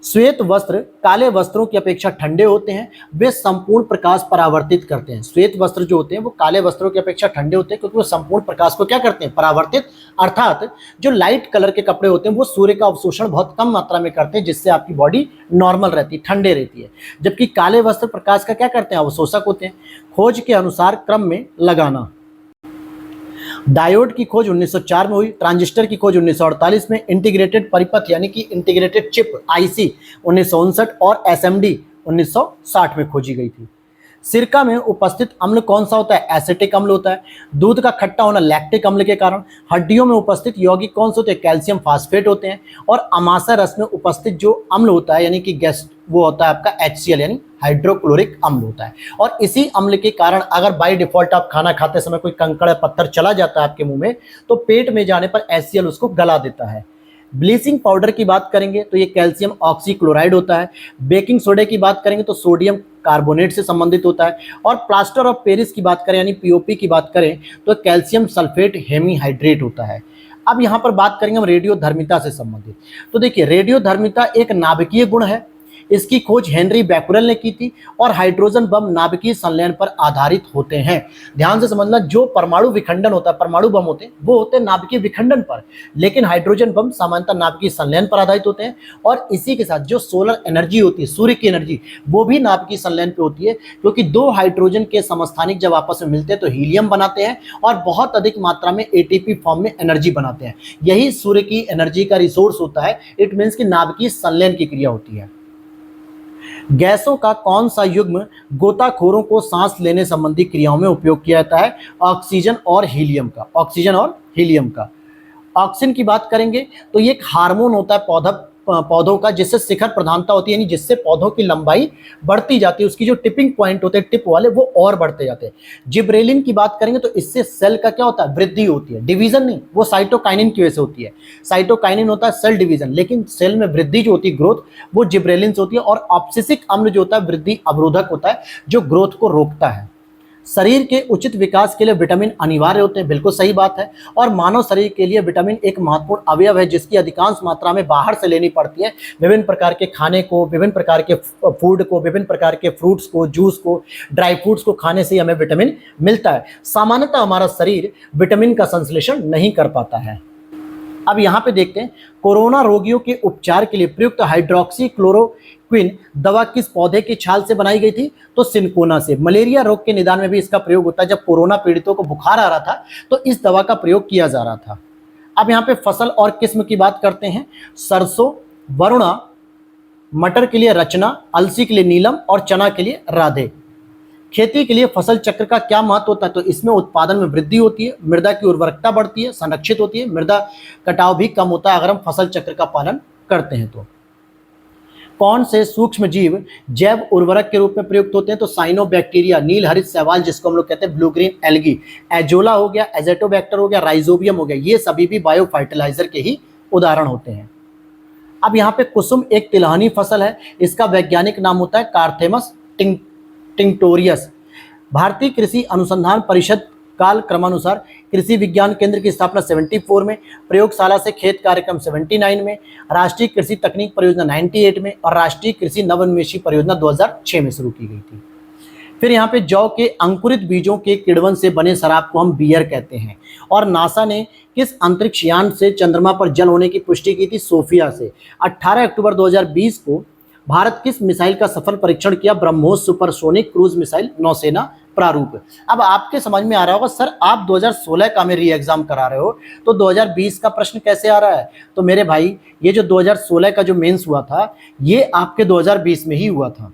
श्वेत वस्त्र काले वस्त्रों की अपेक्षा ठंडे होते हैं, वे संपूर्ण प्रकाश परावर्तित करते हैं। श्वेत वस्त्र जो होते हैं वो काले वस्त्रों की अपेक्षा ठंडे होते हैं क्योंकि वो संपूर्ण प्रकाश को क्या करते हैं? परावर्तित, अर्थात जो लाइट कलर के कपड़े होते हैं वो सूर्य का अवशोषण बहुत कम मात्रा में करते हैं, जिससे आपकी बॉडी नॉर्मल रहती है, ठंडे रहती है। जबकि काले वस्त्र प्रकाश का क्या करते हैं? अवशोषक होते हैं। खोज के अनुसार क्रम में लगाना। डायोड की खोज 1904 में हुई, ट्रांजिस्टर की खोज 1948 में, इंटीग्रेटेड परिपथ यानी कि इंटीग्रेटेड चिप IC 1959 और SMD 1960 में खोजी गई थी। सिरका में उपस्थित अम्ल कौन सा होता है? एसिटिक अम्ल होता है। दूध का खट्टा होना लैक्टिक अम्ल के कारण। हड्डियों में उपस्थित यौगिक कौन से होते हैं? कैल्शियम फास्फेट होते हैं। और अमाशय रस में उपस्थित जो अम्ल होता है यानी कि गैस, वो होता है आपका HCl यानी हाइड्रोक्लोरिक अम्ल होता है। और इसी अम्ल के कारण अगर बाय डिफॉल्ट आप खाना खाते समय कोई कंकड़ या पत्थर चला जाता है आपके मुंह में, तो पेट में जाने पर HCl उसको गला देता है। ब्लीचिंग पाउडर की बात करेंगे तो ये कैल्शियम ऑक्सीक्लोराइड होता है। बेकिंग सोडा की बात करेंगे तो सोडियम कार्बोनेट से संबंधित होता है। और प्लास्टर ऑफ पेरिस की बात करें यानी POP की बात करें तो कैल्शियम सल्फेट हेमीहाइड्रेट होता है। अब यहाँ पर बात करेंगे हम रेडियोधर्मिता से संबंधित। तो देखिए, रेडियोधर्मिता एक नाभिकीय गुण है। इसकी खोज हेनरी बैकुरेल ने की थी और हाइड्रोजन बम नाभिकीय संलयन पर आधारित होते हैं। ध्यान से समझना, जो परमाणु विखंडन होता है, परमाणु बम होते हैं वो होते हैं नाभिकीय विखंडन पर, लेकिन हाइड्रोजन बम सामान्यतः नाभिकीय संलयन पर आधारित होते हैं। और इसी के साथ जो सोलर एनर्जी होती है, सूर्य की एनर्जी, वो भी नाभिकीय संलयन पर होती है, क्योंकि दो हाइड्रोजन के समस्थानिक जब आपस में मिलते हैं तो हीलियम बनाते हैं और बहुत अधिक मात्रा में ATP फॉर्म में एनर्जी बनाते हैं। यही सूर्य की एनर्जी का रिसोर्स होता है। इट मीन्स कि नाभिकीय संलयन की क्रिया होती है। गैसों का कौन सा युग्म गोताखोरों को सांस लेने संबंधी क्रियाओं में उपयोग किया जाता है? ऑक्सीजन और हीलियम का। ऑक्सीजन और हीलियम का। ऑक्सीजन की बात करेंगे तो ये एक हार्मोन होता है पौधों का, जिससे शिखर प्रधानता होती है, यानी जिससे पौधों की लंबाई बढ़ती जाती है, उसकी जो टिपिंग पॉइंट होते हैं टिप वाले, वो और बढ़ते जाते हैं। जिब्रेलिन की बात करेंगे तो इससे सेल का क्या होता है, वृद्धि होती है, डिवीजन नहीं, वो साइटोकाइनिन की वजह से होती है। साइटोकाइनिन होता है सेल डिवीजन, लेकिन सेल में वृद्धि जो होती है, ग्रोथ, वो जिब्रेलिन से होती है। और ऑब्सेसिक अम्ल जो होता है वृद्धि अवरोधक होता है, जो ग्रोथ को रोकता है। शरीर के उचित विकास के लिए विटामिन अनिवार्य होते हैं, बिल्कुल सही बात है। और मानव शरीर के लिए विटामिन एक महत्वपूर्ण अवयव है, जिसकी अधिकांश मात्रा में बाहर से लेनी पड़ती है। विभिन्न प्रकार के खाने को, विभिन्न प्रकार के फूड को, विभिन्न प्रकार के फ्रूट्स को, जूस को, ड्राई फ्रूट्स को खाने से हमें विटामिन मिलता है। सामान्यतः हमारा शरीर विटामिन का संश्लेषण नहीं कर पाता है। अब यहाँ पे देखते हैं, कोरोना रोगियों के उपचार के लिए प्रयुक्त हाइड्रोक्सीक्लोरोक्विन दवा किस पौधे की छाल से बनाई गई थी, तो सिनकोना से। मलेरिया रोग के निदान में भी इसका प्रयोग होता है। जब कोरोना पीड़ितों को बुखार आ रहा था तो इस दवा का प्रयोग किया जा रहा था। अब यहाँ पे फसल और किस्म की बात करते हैं। सरसों, वरुणा, मटर के लिए रचना, अलसी के लिए नीलम और चना के लिए राधे। खेती के लिए फसल चक्र का क्या महत्व होता है, तो इसमें उत्पादन में वृद्धि होती है, मृदा की उर्वरकता बढ़ती है, संरक्षित होती है, मृदा कटाव भी कम होता है अगर हम फसल चक्र का पालन करते हैं। तो कौन से सूक्ष्म जीव जैव उर्वरक के रूप में प्रयुक्त होते हैं, तो साइनोबैक्टीरिया, नील हरित शैवाल जिसको हम लोग कहते हैं ब्लू ग्रीन एल्गी, एजोला हो गया, एजेटोबैक्टर हो गया, राइजोबियम हो गया, ये सभी भी बायो फर्टिलाइजर के ही उदाहरण होते हैं। अब यहाँ पे कुसुम एक तिलहनी फसल है, इसका वैज्ञानिक नाम होता है कार्थेमस टिंक्टोरियस। भारतीय कृषि अनुसंधान परिषद काल क्रमानुसार कृषि विज्ञान केंद्र की स्थापना 74 में, प्रयोगशाला से खेत कार्यक्रम 79 में, राष्ट्रीय कृषि तकनीक परियोजना 98 में और राष्ट्रीय कृषि नवोन्मेषी परियोजना 2006 में शुरू की गई थी। फिर यहाँ पे जौ के अंकुरित बीजों के किण्वन से बने शराब को हम बियर कहते हैं। और नासा ने किस अंतरिक्ष यान से चंद्रमा पर जल होने की पुष्टि की थी, सोफिया से। 18 अक्टूबर 2020 को भारत किस मिसाइल का सफल परीक्षण किया, ब्रह्मोस सुपरसोनिक क्रूज मिसाइल, नौसेना प्रारूप। अब आपके समझ में आ रहा होगा सर आप 2016 का में री एग्जाम करा रहे हो तो 2020 का प्रश्न कैसे आ रहा है, तो मेरे भाई ये जो 2016 का जो मेंस हुआ था ये आपके 2020 में ही हुआ था।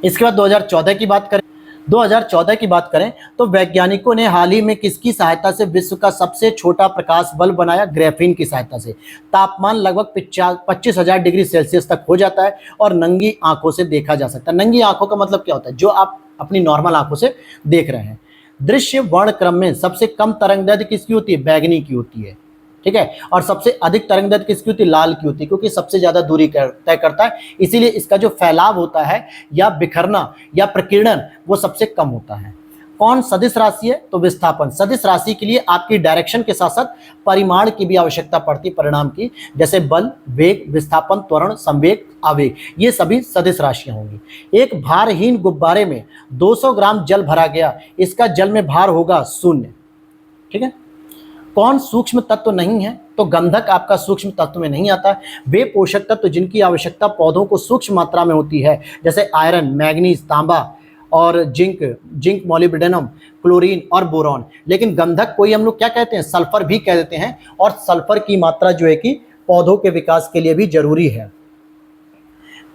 इसके बाद 2014 की बात करें, 2014 की बात करें तो वैज्ञानिकों ने हाल ही में किसकी सहायता से विश्व का सबसे छोटा प्रकाश बल्ब बनाया, ग्रेफीन की सहायता से। तापमान लगभग 25,000 डिग्री सेल्सियस तक हो जाता है और नंगी आंखों से देखा जा सकता है। नंगी आंखों का मतलब क्या होता है, जो आप अपनी नॉर्मल आंखों से देख रहे हैं। दृश्य वर्ण क्रम में सबसे कम तरंगदैर्घ्य किसकी होती है, बैगनी की होती है, ठीक है। और सबसे अधिक तरंगदैर्घ्य किसकी होती है, लाल की होती है, क्योंकि सबसे ज्यादा दूरी तय करता है, इसीलिए इसका जो फैलाव होता है या बिखरना या प्रकीर्णन वो सबसे कम होता है। कौन सदिश राशि है, तो विस्थापन। सदिश राशि के लिए आपकी डायरेक्शन के साथ साथ परिमाण की भी आवश्यकता पड़ती, परिणाम की, जैसे बल, वेग, विस्थापन, त्वरण, संवेग, आवेग, ये सभी सदिश राशियां होंगी। एक भारहीन गुब्बारे में 200 ग्राम जल भरा गया, इसका जल में भार होगा 0, ठीक है। कौन सूक्ष्म तत्व नहीं है, तो गंधक आपका सूक्ष्म तत्व में नहीं आता। वे पोषक तत्व जिनकी आवश्यकता पौधों को सूक्ष्म मात्रा में होती है, जैसे आयरन, मैग्नीज, तांबा और जिंक, मॉलिब्डेनम, क्लोरीन और बोरॉन। लेकिन गंधक कोई हम लोग क्या कहते हैं, सल्फर भी कह देते हैं, और सल्फर की मात्रा जो है कि पौधों के विकास के लिए भी जरूरी है।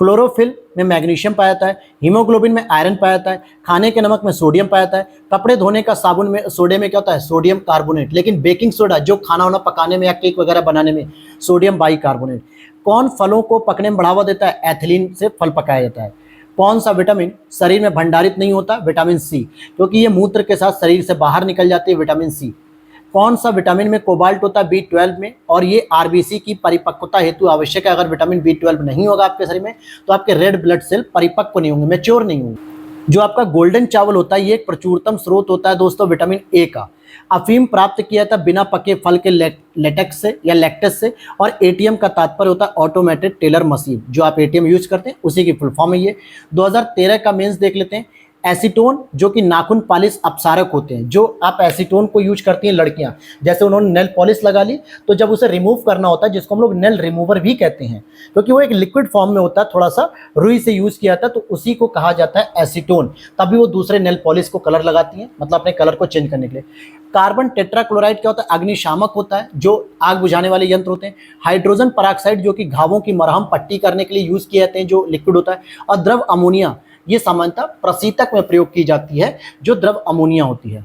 क्लोरोफिल में मैग्नीशियम पाया जाता है, हीमोग्लोबिन में आयरन पाया जाता है, खाने के नमक में सोडियम पाया जाता है, कपड़े धोने का साबुन में सोडे में क्या होता है, सोडियम कार्बोनेट। लेकिन बेकिंग सोडा जो खाना वाना पकाने में या केक वगैरह बनाने में, सोडियम बाइकार्बोनेट। कौन फलों को पकने में बढ़ावा देता है, एथिलीन से फल पकाया जाता है। कौन सा विटामिन शरीर में भंडारित नहीं होता, विटामिन सी, क्योंकि ये मूत्र के साथ शरीर से बाहर निकल जाती है, विटामिन सी। कौन सा विटामिन में कोबाल्ट होता है, B12 में, और ये आरबीसी की परिपक्वता हेतु आवश्यक है। अगर विटामिन B12 नहीं होगा आपके शरीर में तो आपके रेड ब्लड सेल परिपक्व नहीं होंगे, मैच्योर नहीं होंगे। जो आपका गोल्डन चावल होता है ये एक प्रचुरतम स्रोत होता है दोस्तों विटामिन ए का। अफीम प्राप्त किया था बिना पके फल के लेटेक्स से या लैक्टस से। और एटीएम का तात्पर्य होता है ऑटोमेटेड टेलर मशीन, जो आप एटीएम यूज करते हैं उसी की फुल फॉर्म है ये। 2013 का मेंस देख लेते हैं। एसीटोन जो कि नाखून पॉलिश अपसारक होते हैं, जो आप एसीटोन को यूज करती हैं लड़कियां, जैसे उन्होंने नेल पॉलिश लगा ली तो जब उसे रिमूव करना होता है, जिसको हम लोग नेल रिमूवर भी कहते हैं, क्योंकि वो एक लिक्विड फॉर्म में होता है, थोड़ा सा रुई से यूज किया था, तो उसी को कहा जाता है एसीटोन। तभी वो दूसरे नेल पॉलिश को कलर लगाती हैं, मतलब अपने कलर को चेंज करने के लिए। कार्बन टेट्राक्लोराइड क्या होता है, अग्निशामक होता है, जो आग बुझाने वाले यंत्र होते हैं। हाइड्रोजन पराक्साइड जो कि घावों की मरहम पट्टी करने के लिए यूज किए जाते हैं, जो लिक्विड होता है। और द्रव अमोनिया, ये सामान्यतः प्रशीतक में प्रयोग की जाती है, जो द्रव अमोनिया होती है।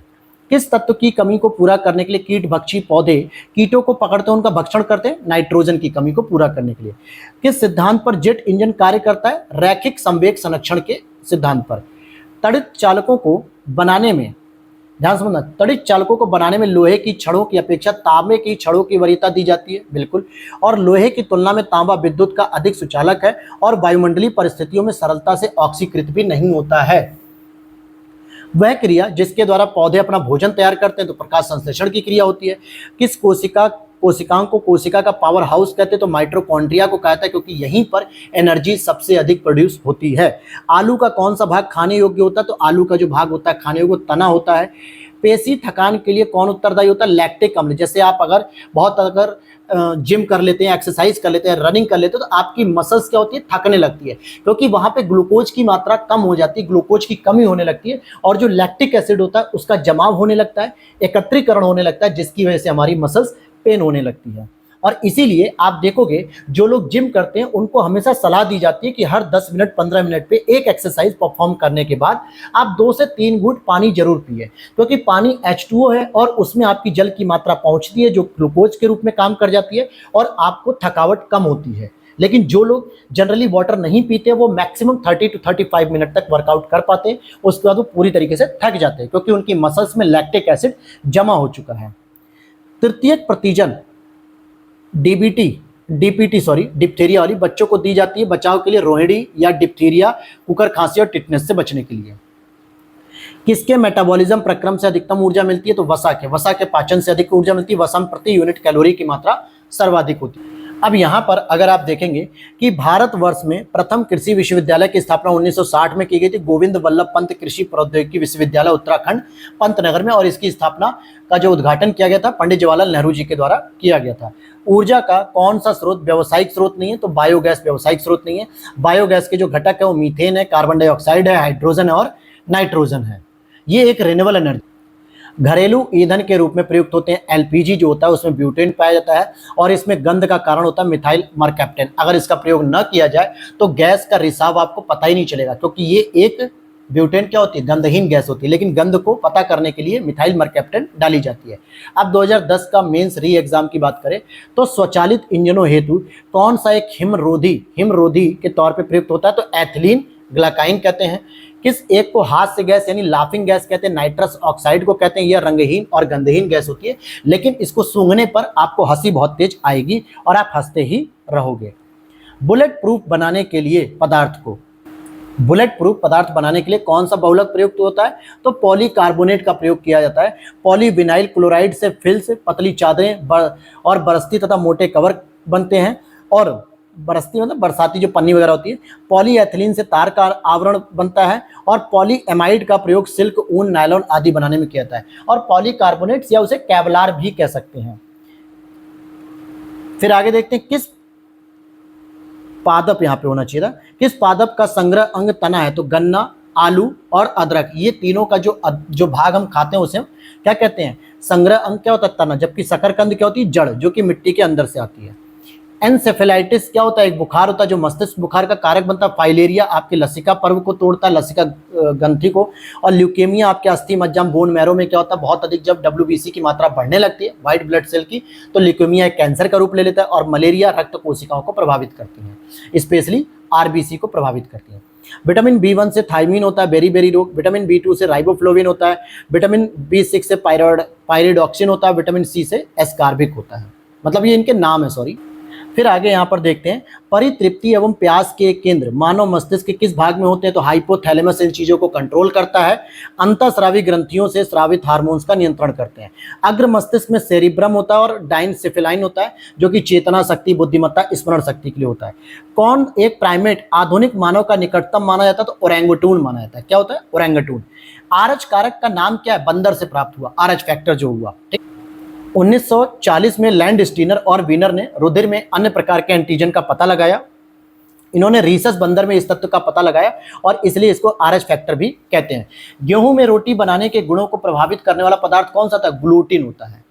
किस तत्व की कमी को पूरा करने के लिए कीट भक्षी पौधे कीटों को पकड़ते हैं, उनका भक्षण करते हैं? नाइट्रोजन की कमी को पूरा करने के लिए। किस सिद्धांत पर जेट इंजन कार्य करता है? रैखिक संवेग संरक्षण के सिद्धांत पर। तड़ित चालकों को बनाने में, ध्यान से समझना, तड़ित चालकों को बनाने में लोहे की छड़ों की अपेक्षा तांबे की छड़ों की वरीयता दी जाती है, बिल्कुल। और लोहे की तुलना में तांबा विद्युत का अधिक सुचालक है और वायुमंडलीय परिस्थितियों में सरलता से ऑक्सीकृत भी नहीं होता है। वह क्रिया जिसके द्वारा पौधे अपना भोजन तैयार करते हैं, तो प्रकाश संश्लेषण की क्रिया होती है। किस कोशिकाओं को कोशिका का पावर हाउस कहते हैं? तो माइटोकॉन्ड्रिया को कहता है, क्योंकि यहीं पर एनर्जी सबसे अधिक प्रोड्यूस होती है। आलू का कौन सा भाग खाने योग्य होता है? तो आलू का जो भाग होता है खाने योग्य तना होता है। पेशी थकान के लिए कौन उत्तरदायी होता है? लैक्टिक अम्ल। जैसे आप अगर जिम कर लेते हैं, एक्सरसाइज कर लेते हैं, रनिंग कर लेते हैं, तो आपकी मसल्स क्या होती है? थकने लगती है, क्योंकि वहां पे ग्लूकोज की मात्रा कम हो जाती है, ग्लूकोज की कमी होने लगती है, और जो लैक्टिक एसिड होता है उसका जमाव होने लगता है, एकत्रीकरण होने लगता है, जिसकी वजह से हमारी मसल्स पेन होने लगती है। और इसीलिए आप देखोगे जो लोग जिम करते हैं उनको हमेशा सलाह दी जाती है कि हर 10 मिनट 15 मिनट पे एक एक्सरसाइज परफॉर्म करने के बाद आप 2 से 3 घूंट पानी जरूर पिए, क्योंकि पानी H2O है और उसमें आपकी जल की मात्रा पहुंचती है जो ग्लूकोज के रूप में काम कर जाती है और आपको थकावट कम होती है। लेकिन जो लोग जनरली वाटर नहीं पीते वो मैक्सिमम 30 to 35 मिनट तक वर्कआउट कर पाते हैं, उसके बाद वो पूरी तरीके से थक जाते हैं, क्योंकि उनकी मसल्स में लैक्टिक एसिड जमा हो चुका है। तृतीयक प्रतिजन डिप्थीरिया वाली बच्चों को दी जाती है बचाव के लिए, रोहिणी या डिप्थीरिया, कुकर खांसी और टिटनेस से बचने के लिए। किसके मेटाबॉलिज्म प्रक्रम से अधिकतम ऊर्जा मिलती है? तो वसा के पाचन से अधिक ऊर्जा मिलती है। वसा में प्रति यूनिट कैलोरी की मात्रा सर्वाधिक होती है। अब यहाँ पर अगर आप देखेंगे कि भारतवर्ष में प्रथम कृषि विश्वविद्यालय की स्थापना 1960 में की गई थी, गोविंद वल्लभ पंत कृषि प्रौद्योगिकी विश्वविद्यालय उत्तराखंड पंतनगर में, और इसकी स्थापना का जो उद्घाटन किया गया था पंडित जवाहरलाल नेहरू जी के द्वारा किया गया था। ऊर्जा का कौन सा स्रोत व्यावसायिक स्रोत नहीं है? तो बायोगैस व्यावसायिक स्रोत नहीं है। बायोगैस के जो घटक है वो मीथेन है, कार्बन डाइऑक्साइड है, हाइड्रोजन है और नाइट्रोजन है। ये एक रिन्यूएबल एनर्जी। घरेलू ईंधन के रूप में प्रयुक्त होते हैं। एलपीजी जो होता है उसमें ब्यूटेन पाया जाता है और इसमें गंध का कारण होता है मिथाइल मरकैप्टेन। अगर इसका प्रयोग न किया जाए तो गैस का रिसाव आपको पता ही नहीं चलेगा, क्योंकि ये एक ब्यूटेन क्या होती है? गंधहीन गैस होती है, लेकिन गंध को पता करने के लिए मिथाइल मरकैप्टेन डाली जाती है। अब 2010 का मेंस री एग्जाम की बात करें तो स्वचालित इंजनों हेतु कौन सा एक हिमरोधी के तौर पर प्रयुक्त होता है? तो एथिलीन ग्लाइकाइन कहते हैं। किस एक को हास्य गैस यानी लाफिंग गैस कहते हैं? नाइट्रस ऑक्साइड को कहते हैं। यह रंगहीन और गंधहीन गैस होती है, लेकिन इसको सूंघने पर आपको हंसी बहुत तेज आएगी और आप हंसते ही रहोगे। बुलेट प्रूफ पदार्थ बनाने के लिए कौन सा बहुलक प्रयुक्त होता है? तो पॉलीकार्बोनेट का प्रयोग किया जाता है। पॉलीविनाइल क्लोराइड से फिल्स, पतली चादरें और बरस्ती तथा मोटे कवर बनते हैं, और बरस्ती मतलब बरसाती जो पन्नी वगैरह होती है। पॉलीएथिलीन से तार का आवरण बनता है, और पॉलीएमाइड का प्रयोग सिल्क, ऊन, नायलॉन आदि बनाने में किया जाता है। और पॉलीकार्बोनेट्स या उसे केवलार भी कह सकते हैं। फिर आगे देखते हैं किस पादप यहाँ पे होना चाहिए था, किस पादप का संग्रह अंग तना है? तो गन्ना, आलू और अदरक, ये तीनों का जो भाग हम खाते हैं उसे हम क्या कहते हैं? संग्रह अंग क्या होता है? तना। जबकि शकरकंद क्या होती है? जड़, जो कि मिट्टी के अंदर से आती है। एनसेफेलाइटिस क्या होता है? एक बुखार होता है जो मस्तिष्क बुखार का कारक बनता है। फाइलेरिया आपके लसिका पर्व को तोड़ता है, लसिका ग्रंथि को। और ल्यूकेमिया आपके अस्थि मज्जा बोन मैरो में क्या होता है? बहुत अधिक जब WBC की मात्रा बढ़ने लगती है, व्हाइट ब्लड सेल की, तो ल्यूकेमिया एक कैंसर का रूप ले लेता है। और मलेरिया रक्त कोशिकाओं को प्रभावित करती है, स्पेशली RBC को प्रभावित करती है। विटामिन B1 से थायमीन होता है, बेरी रोग। विटामिन B2 से राइबोफ्लोविन होता है। विटामिन B6 से पायरिडॉक्सिन होता है। विटामिन C से एस्कार्बिक होता है। मतलब ये इनके नाम है, सॉरी। फिर आगे यहाँ पर देखते हैं परितृप्ति एवं प्यास के केंद्र मानव मस्तिष्क के किस भाग में होते हैं? तो हाइपोथैलेमस इन चीजों को कंट्रोल करता है। अंतःस्रावी ग्रंथियों से स्रावित हार्मोन्स का नियंत्रण करते हैं। अग्र मस्तिष्क में सेरिब्रम होता है और डाइनसेफेलाइन होता है, जो कि चेतना शक्ति, बुद्धिमत्ता, स्मरण शक्ति के लिए होता है। कौन एक प्राइमेट आधुनिक मानव का निकटतम माना जाता है? तो ओरेंगुटून माना जाता है। क्या होता है? ओरेंगुटून। आरच कारक का नाम क्या है? बंदर से प्राप्त हुआ, आरच फैक्टर जो हुआ। 1940 में लैंड स्टीनर और वीनर ने रुधिर में अन्य प्रकार के एंटीजन का पता लगाया। इन्होंने रीसस बंदर में इस तत्व का पता लगाया और इसलिए इसको आरएच फैक्टर भी कहते हैं। गेहूं में रोटी बनाने के गुणों को प्रभावित करने वाला पदार्थ कौन सा था? ग्लूटीन होता है।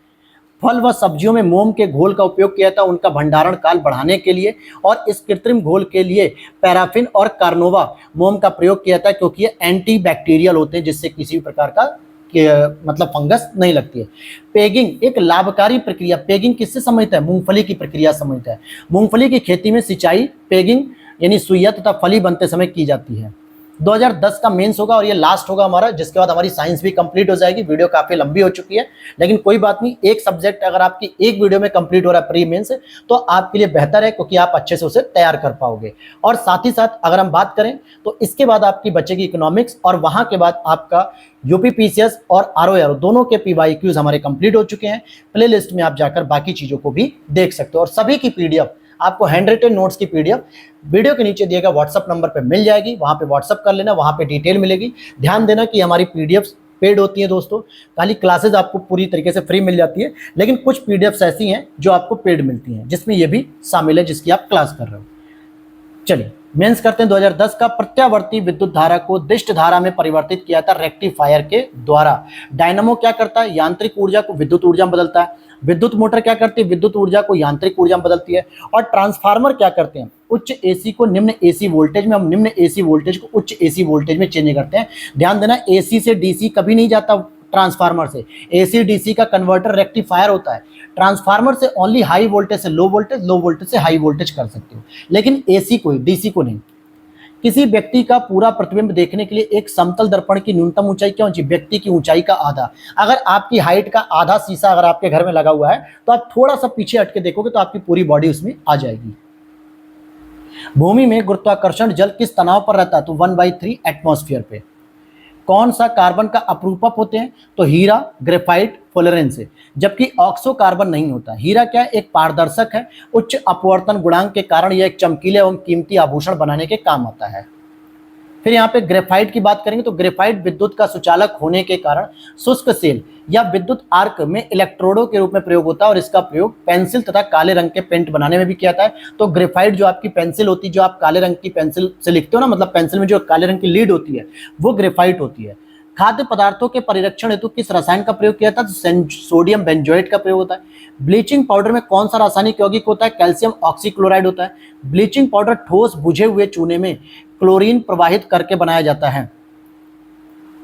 फल व सब्जियों में मोम के घोल का उपयोग किया था उनका भंडारण काल बढ़ाने के लिए, और इस कृत्रिम घोल के लिए पैराफिन और कार्नोवा मोम का प्रयोग किया था, क्योंकि ये एंटी बैक्टीरियल होते हैं, जिससे किसी भी प्रकार का मतलब फंगस नहीं लगती है। पेगिंग एक लाभकारी प्रक्रिया, पेगिंग किससे संबंधित है? मूंगफली की प्रक्रिया संबंधित है। मूंगफली की खेती में सिंचाई पेगिंग यानी सुइया तथा फली बनते समय की जाती है। 2010 का मेंस होगा और ये लास्ट होगा हमारा, जिसके बाद हमारी साइंस भी कंप्लीट हो जाएगी। वीडियो काफी लंबी हो चुकी है, लेकिन कोई बात नहीं, एक सब्जेक्ट अगर आपकी एक वीडियो में कंप्लीट हो रहा है प्री मेंस, तो आपके लिए बेहतर है, क्योंकि आप अच्छे से उसे तैयार कर पाओगे। और साथ ही साथ अगर हम बात करें तो इसके बाद आपकी बचेगी इकोनॉमिक्स, और वहां के बाद आपका यूपीपीसीएस और आरओ दोनों के पीवाईक्यूज हमारे कंप्लीट हो चुके हैं। प्ले लिस्ट में आप जाकर बाकी चीजों को भी देख सकते हो, और सभी की पीडीएफ आपको हैंड रिटन नोट्स की पीडीएफ वीडियो के नीचे दिए गए व्हाट्सएप नंबर पे मिल जाएगी। वहां पे व्हाट्सएप कर लेना, वहां पे डिटेल मिलेगी। ध्यान देना कि हमारी पीडीएफ पेड होती है दोस्तों, खाली क्लासेज आपको पूरी तरीके से फ्री मिल जाती है, लेकिन कुछ पीडीएफ ऐसी हैं जो आपको पेड मिलती हैं, जिसमें ये भी शामिल है जिसकी आप क्लास कर रहे हो। चलिए मेंस करते हैं। 2010 का प्रत्यावर्ती विद्युत धारा को दिष्ट धारा में परिवर्तित किया था रेक्टिफायर के द्वारा। डायनामो क्या करता है? यांत्रिक ऊर्जा को विद्युत ऊर्जा में बदलता है। विद्युत मोटर क्या करती है? विद्युत ऊर्जा को यांत्रिक ऊर्जा में बदलती है। और ट्रांसफार्मर क्या करते हैं? उच्च एसी को निम्न एसी वोल्टेज में, हम निम्न एसी वोल्टेज को उच्च एसी वोल्टेज में चेंज करते हैं। ध्यान देना, एसी से डीसी कभी नहीं जाता ट्रांसफार्मर से। एसी डीसी का कन्वर्टर रेक्टिफायर होता है। ट्रांसफार्मर से ओनली हाई वोल्टेज से लो वोल्टेज, लो वोल्टेज से हाई वोल्टेज कर सकते हो, लेकिन एसी को, डीसी को नहीं। किसी व्यक्ति का पूरा प्रतिबिंब देखने के लिए एक समतल दर्पण की न्यूनतम ऊंचाई क्या होनी चाहिए? व्यक्ति की ऊंचाई का आधा। अगर आपकी हाइट का आधा शीशा अगर आपके घर में लगा हुआ है, तो आप थोड़ा सा पीछे हट के देखोगे तो आपकी पूरी बॉडी उसमें आ जाएगी। भूमि में गुरुत्वाकर्षण जल किस तनाव पर रहता है? तो 1/3 एटमॉस्फेयर पे। कौन सा कार्बन का अपरूपक होते हैं? तो हीरा, ग्रेफाइट, फ्लोरेंस से, जबकि ऑक्सो कार्बन नहीं होता। हीरा क्या है? एक पारदर्शक है। उच्च अपवर्तन गुणांक के कारण यह एक चमकीले एवं कीमती आभूषण बनाने के काम आता है। फिर यहाँ पे ग्रेफाइट की बात करेंगे तो ग्रेफाइट विद्युत का सुचालक होने के कारण शुष्क सेल या विद्युत आर्क में इलेक्ट्रोडों के रूप में प्रयोग होता है, और इसका प्रयोग पेंसिल तथा काले रंग के पेंट बनाने में भी किया जाता है। तो ग्रेफाइट जो आपकी पेंसिल होती है, जो आप काले रंग की पेंसिल से लिखते हो ना, मतलब पेंसिल में जो काले रंग की लीड होती है, वो ग्रेफाइट होती है। खाद्य पदार्थों के परिरक्षण हेतु किस रसायन का प्रयोग किया जाता है? सोडियम बेंजोएट का प्रयोग होता है। ब्लीचिंग पाउडर में कौन सा रासायनिक यौगिक होता है? कैल्शियम ऑक्सीक्लोराइड होता है। ब्लीचिंग पाउडर ठोस बुझे हुए चूने में क्लोरीन प्रवाहित करके बनाया जाता है।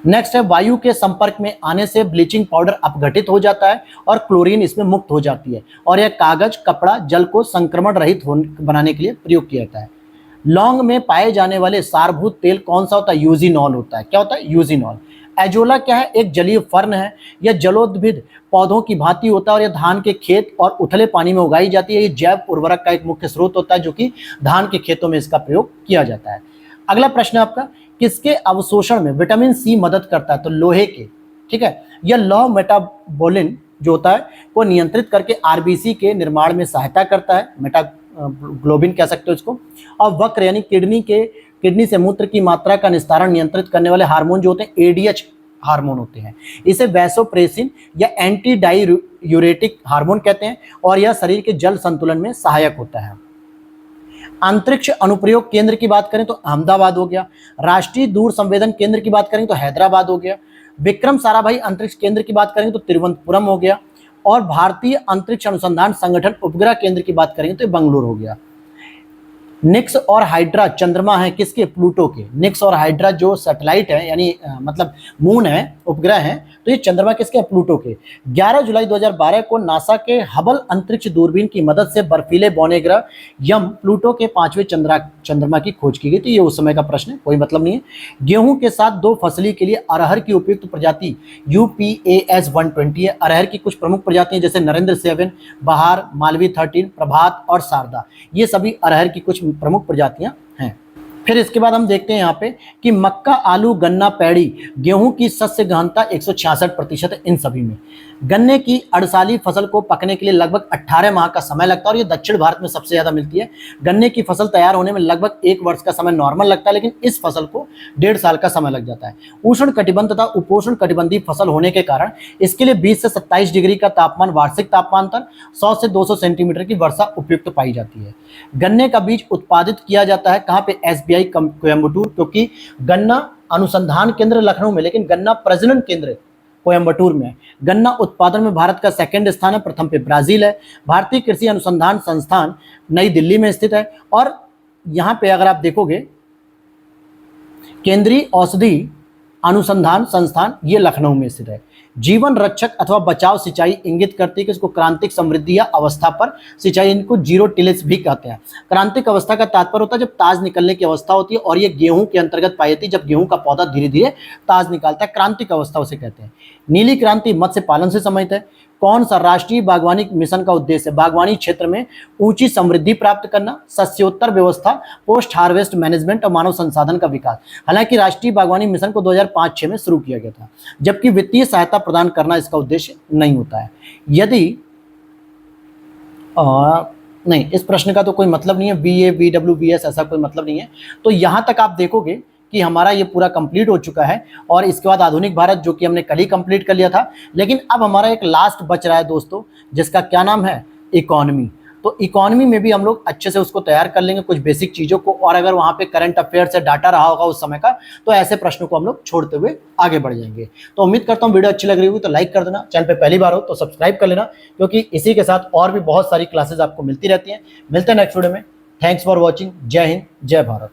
नेक्स्ट है, वायु के संपर्क में आने से ब्लीचिंग पाउडर अपघटित हो जाता है और क्लोरीन इसमें मुक्त हो जाती है, और यह कागज, कपड़ा, जल को संक्रमण रहित बनाने के लिए प्रयोग किया जाता है। लौंग में पाए जाने वाले सारभूत तेल कौन सा होता है? यूजिनॉल होता है। क्या होता है? यूजिनॉल। एजोला क्या है? एक जलीय फर्न है। यह जलोद्भिद पौधों की भांति होता है, और यह धान के खेत और उथले पानी में उगाई जाती है। ये जैव उर्वरक का एक मुख्य स्रोत होता है, जो कि धान के खेतों में इसका प्रयोग किया जाता है। अगला प्रश्न आपका, किसके अवशोषण में विटामिन सी मदद करता है? तो लोहे के। ठीक है, यह लौह मेटाबोलिन जो होता है को नियंत्रित करके आरबीसी के निर्माण में सहायता करता है, मेटाग्लोबिन कह सकते हो इसको। और वक्र यानी किडनी से मूत्र की मात्रा का निस्तारण नियंत्रित करने वाले हार्मोन जो होते हैं, एडीएच हार्मोन होते हैं। इसे वैसोप्रेसिन या एंटी डाययूरेटिक हार्मोन कहते हैं, और यह शरीर के जल संतुलन में सहायक होता है। अंतरिक्ष अनुप्रयोग केंद्र की बात करें तो अहमदाबाद हो गया। राष्ट्रीय दूर संवेदन केंद्र की बात करें तो हैदराबाद हो गया। विक्रम साराभाई अंतरिक्ष केंद्र की बात करें तो तिरुवनंतपुरम हो गया। और भारतीय अंतरिक्ष अनुसंधान संगठन उपग्रह केंद्र की बात करेंगे तो बंगलुरु हो गया। निक्स और हाइड्रा चंद्रमा है किसके? प्लूटो के। निक्स और हाइड्रा जो सैटेलाइट है, यानी मतलब मून है, उपग्रह है, तो ये चंद्रमा किसके? प्लूटो के। 11 जुलाई 2012 को नासा के हबल अंतरिक्ष दूरबीन की मदद से बर्फीले बौने ग्रह यम प्लूटो के 5वें चंद्रमा की खोज की गई थी। ये उस समय का प्रश्न है, कोई मतलब नहीं है। गेहूं के साथ 2 फसली के लिए अरहर की उपयुक्त प्रजाति UPAS 120 है। अरहर की कुछ प्रमुख प्रजातियां जैसे नरेंद्र 7, बहार, मालवी 13, प्रभात और शारदा, ये सभी अरहर की कुछ प्रमुख प्रजातियां हैं। फिर इसके बाद हम देखते हैं यहाँ पे कि मक्का, आलू, गन्ना, पैडी, गेहूं की शस्य गहनता 166% है इन सभी में। गन्ने की अड़साली फसल को पकने के लिए लगभग 18 माह का समय लगता है, और ये दक्षिण भारत में सबसे ज्यादा मिलती है। गन्ने की फसल तैयार होने में लगभग 1 वर्ष का समय नॉर्मल लगता है, लेकिन इस फसल को 1.5 साल का समय लग जाता है। उष्ण कटिबंध तथा उपोष्ण कटिबंधीय फसल होने के कारण इसके लिए 20 से 27 डिग्री का तापमान, वार्षिक तापमान तर 100 से 200 सेंटीमीटर की वर्षा उपयुक्त पाई जाती है। गन्ने का बीज उत्पादित किया जाता है कहाँ पे? SBI कोयम्बटूर, क्योंकि गन्ना अनुसंधान केंद्र लखनऊ में, लेकिन गन्ना प्रजनन केंद्र कोयम्बटूर में है। गन्ना उत्पादन में भारत का 2nd स्थान है, प्रथम पे ब्राजील है। भारतीय कृषि अनुसंधान संस्थान नई दिल्ली में स्थित है। और यहाँ पे अगर आप देखोगे, केंद्रीय औषधि अनुसंधान संस्थान ये लखनऊ में स्थित है। जीवन रक्षक अथवा बचाव सिंचाई इंगित करती है कि इसको क्रांतिक समृद्धि या अवस्था पर सिंचाई, इनको जीरो टिलेज भी कहते हैं। क्रांतिक अवस्था का तात्पर्य होता है जब ताज निकलने की अवस्था होती है, और ये गेहूं के अंतर्गत पाई जाती है, जब गेहूं का पौधा धीरे धीरे ताज निकालता है, क्रांतिक अवस्था उसे कहते हैं। नीली क्रांति मत्स्य पालन से संबंधित है। कौन सा राष्ट्रीय बागवानी मिशन का उद्देश्य है? बागवानी क्षेत्र में ऊंची समृद्धि प्राप्त करना, सस्योत्तर व्यवस्था, पोस्ट हार्वेस्ट मैनेजमेंट और मानव संसाधन का विकास। हालांकि राष्ट्रीय बागवानी मिशन को 2005-6 में शुरू किया गया था, जबकि वित्तीय सहायता प्रदान करना इसका उद्देश्य नहीं होता है। यदि नहीं, इस प्रश्न का तो कोई मतलब नहीं है, BA, BWBS ऐसा कोई मतलब नहीं है। तो यहाँ तक आप देखोगे कि हमारा ये पूरा कंप्लीट हो चुका है, और इसके बाद आधुनिक भारत जो कि हमने कल ही कंप्लीट कर लिया था। लेकिन अब हमारा एक लास्ट बच रहा है दोस्तों, जिसका क्या नाम है? इकोनॉमी। तो इकोनॉमी में भी हम लोग अच्छे से उसको तैयार कर लेंगे, कुछ बेसिक चीज़ों को, और अगर वहाँ पे करंट अफेयर से डाटा रहा होगा उस समय का, तो ऐसे प्रश्नों को हम लोग छोड़ते हुए आगे बढ़ जाएंगे। तो उम्मीद करता हूँ वीडियो अच्छी लग रही होगी तो लाइक कर देना, चैनल पे पहली बार हो तो सब्सक्राइब कर लेना, क्योंकि इसी के साथ और भी बहुत सारी क्लासेज आपको मिलती रहती हैं। मिलते हैं नेक्स्ट वीडियो में। Thanks for watching. जय हिंद, जय भारत।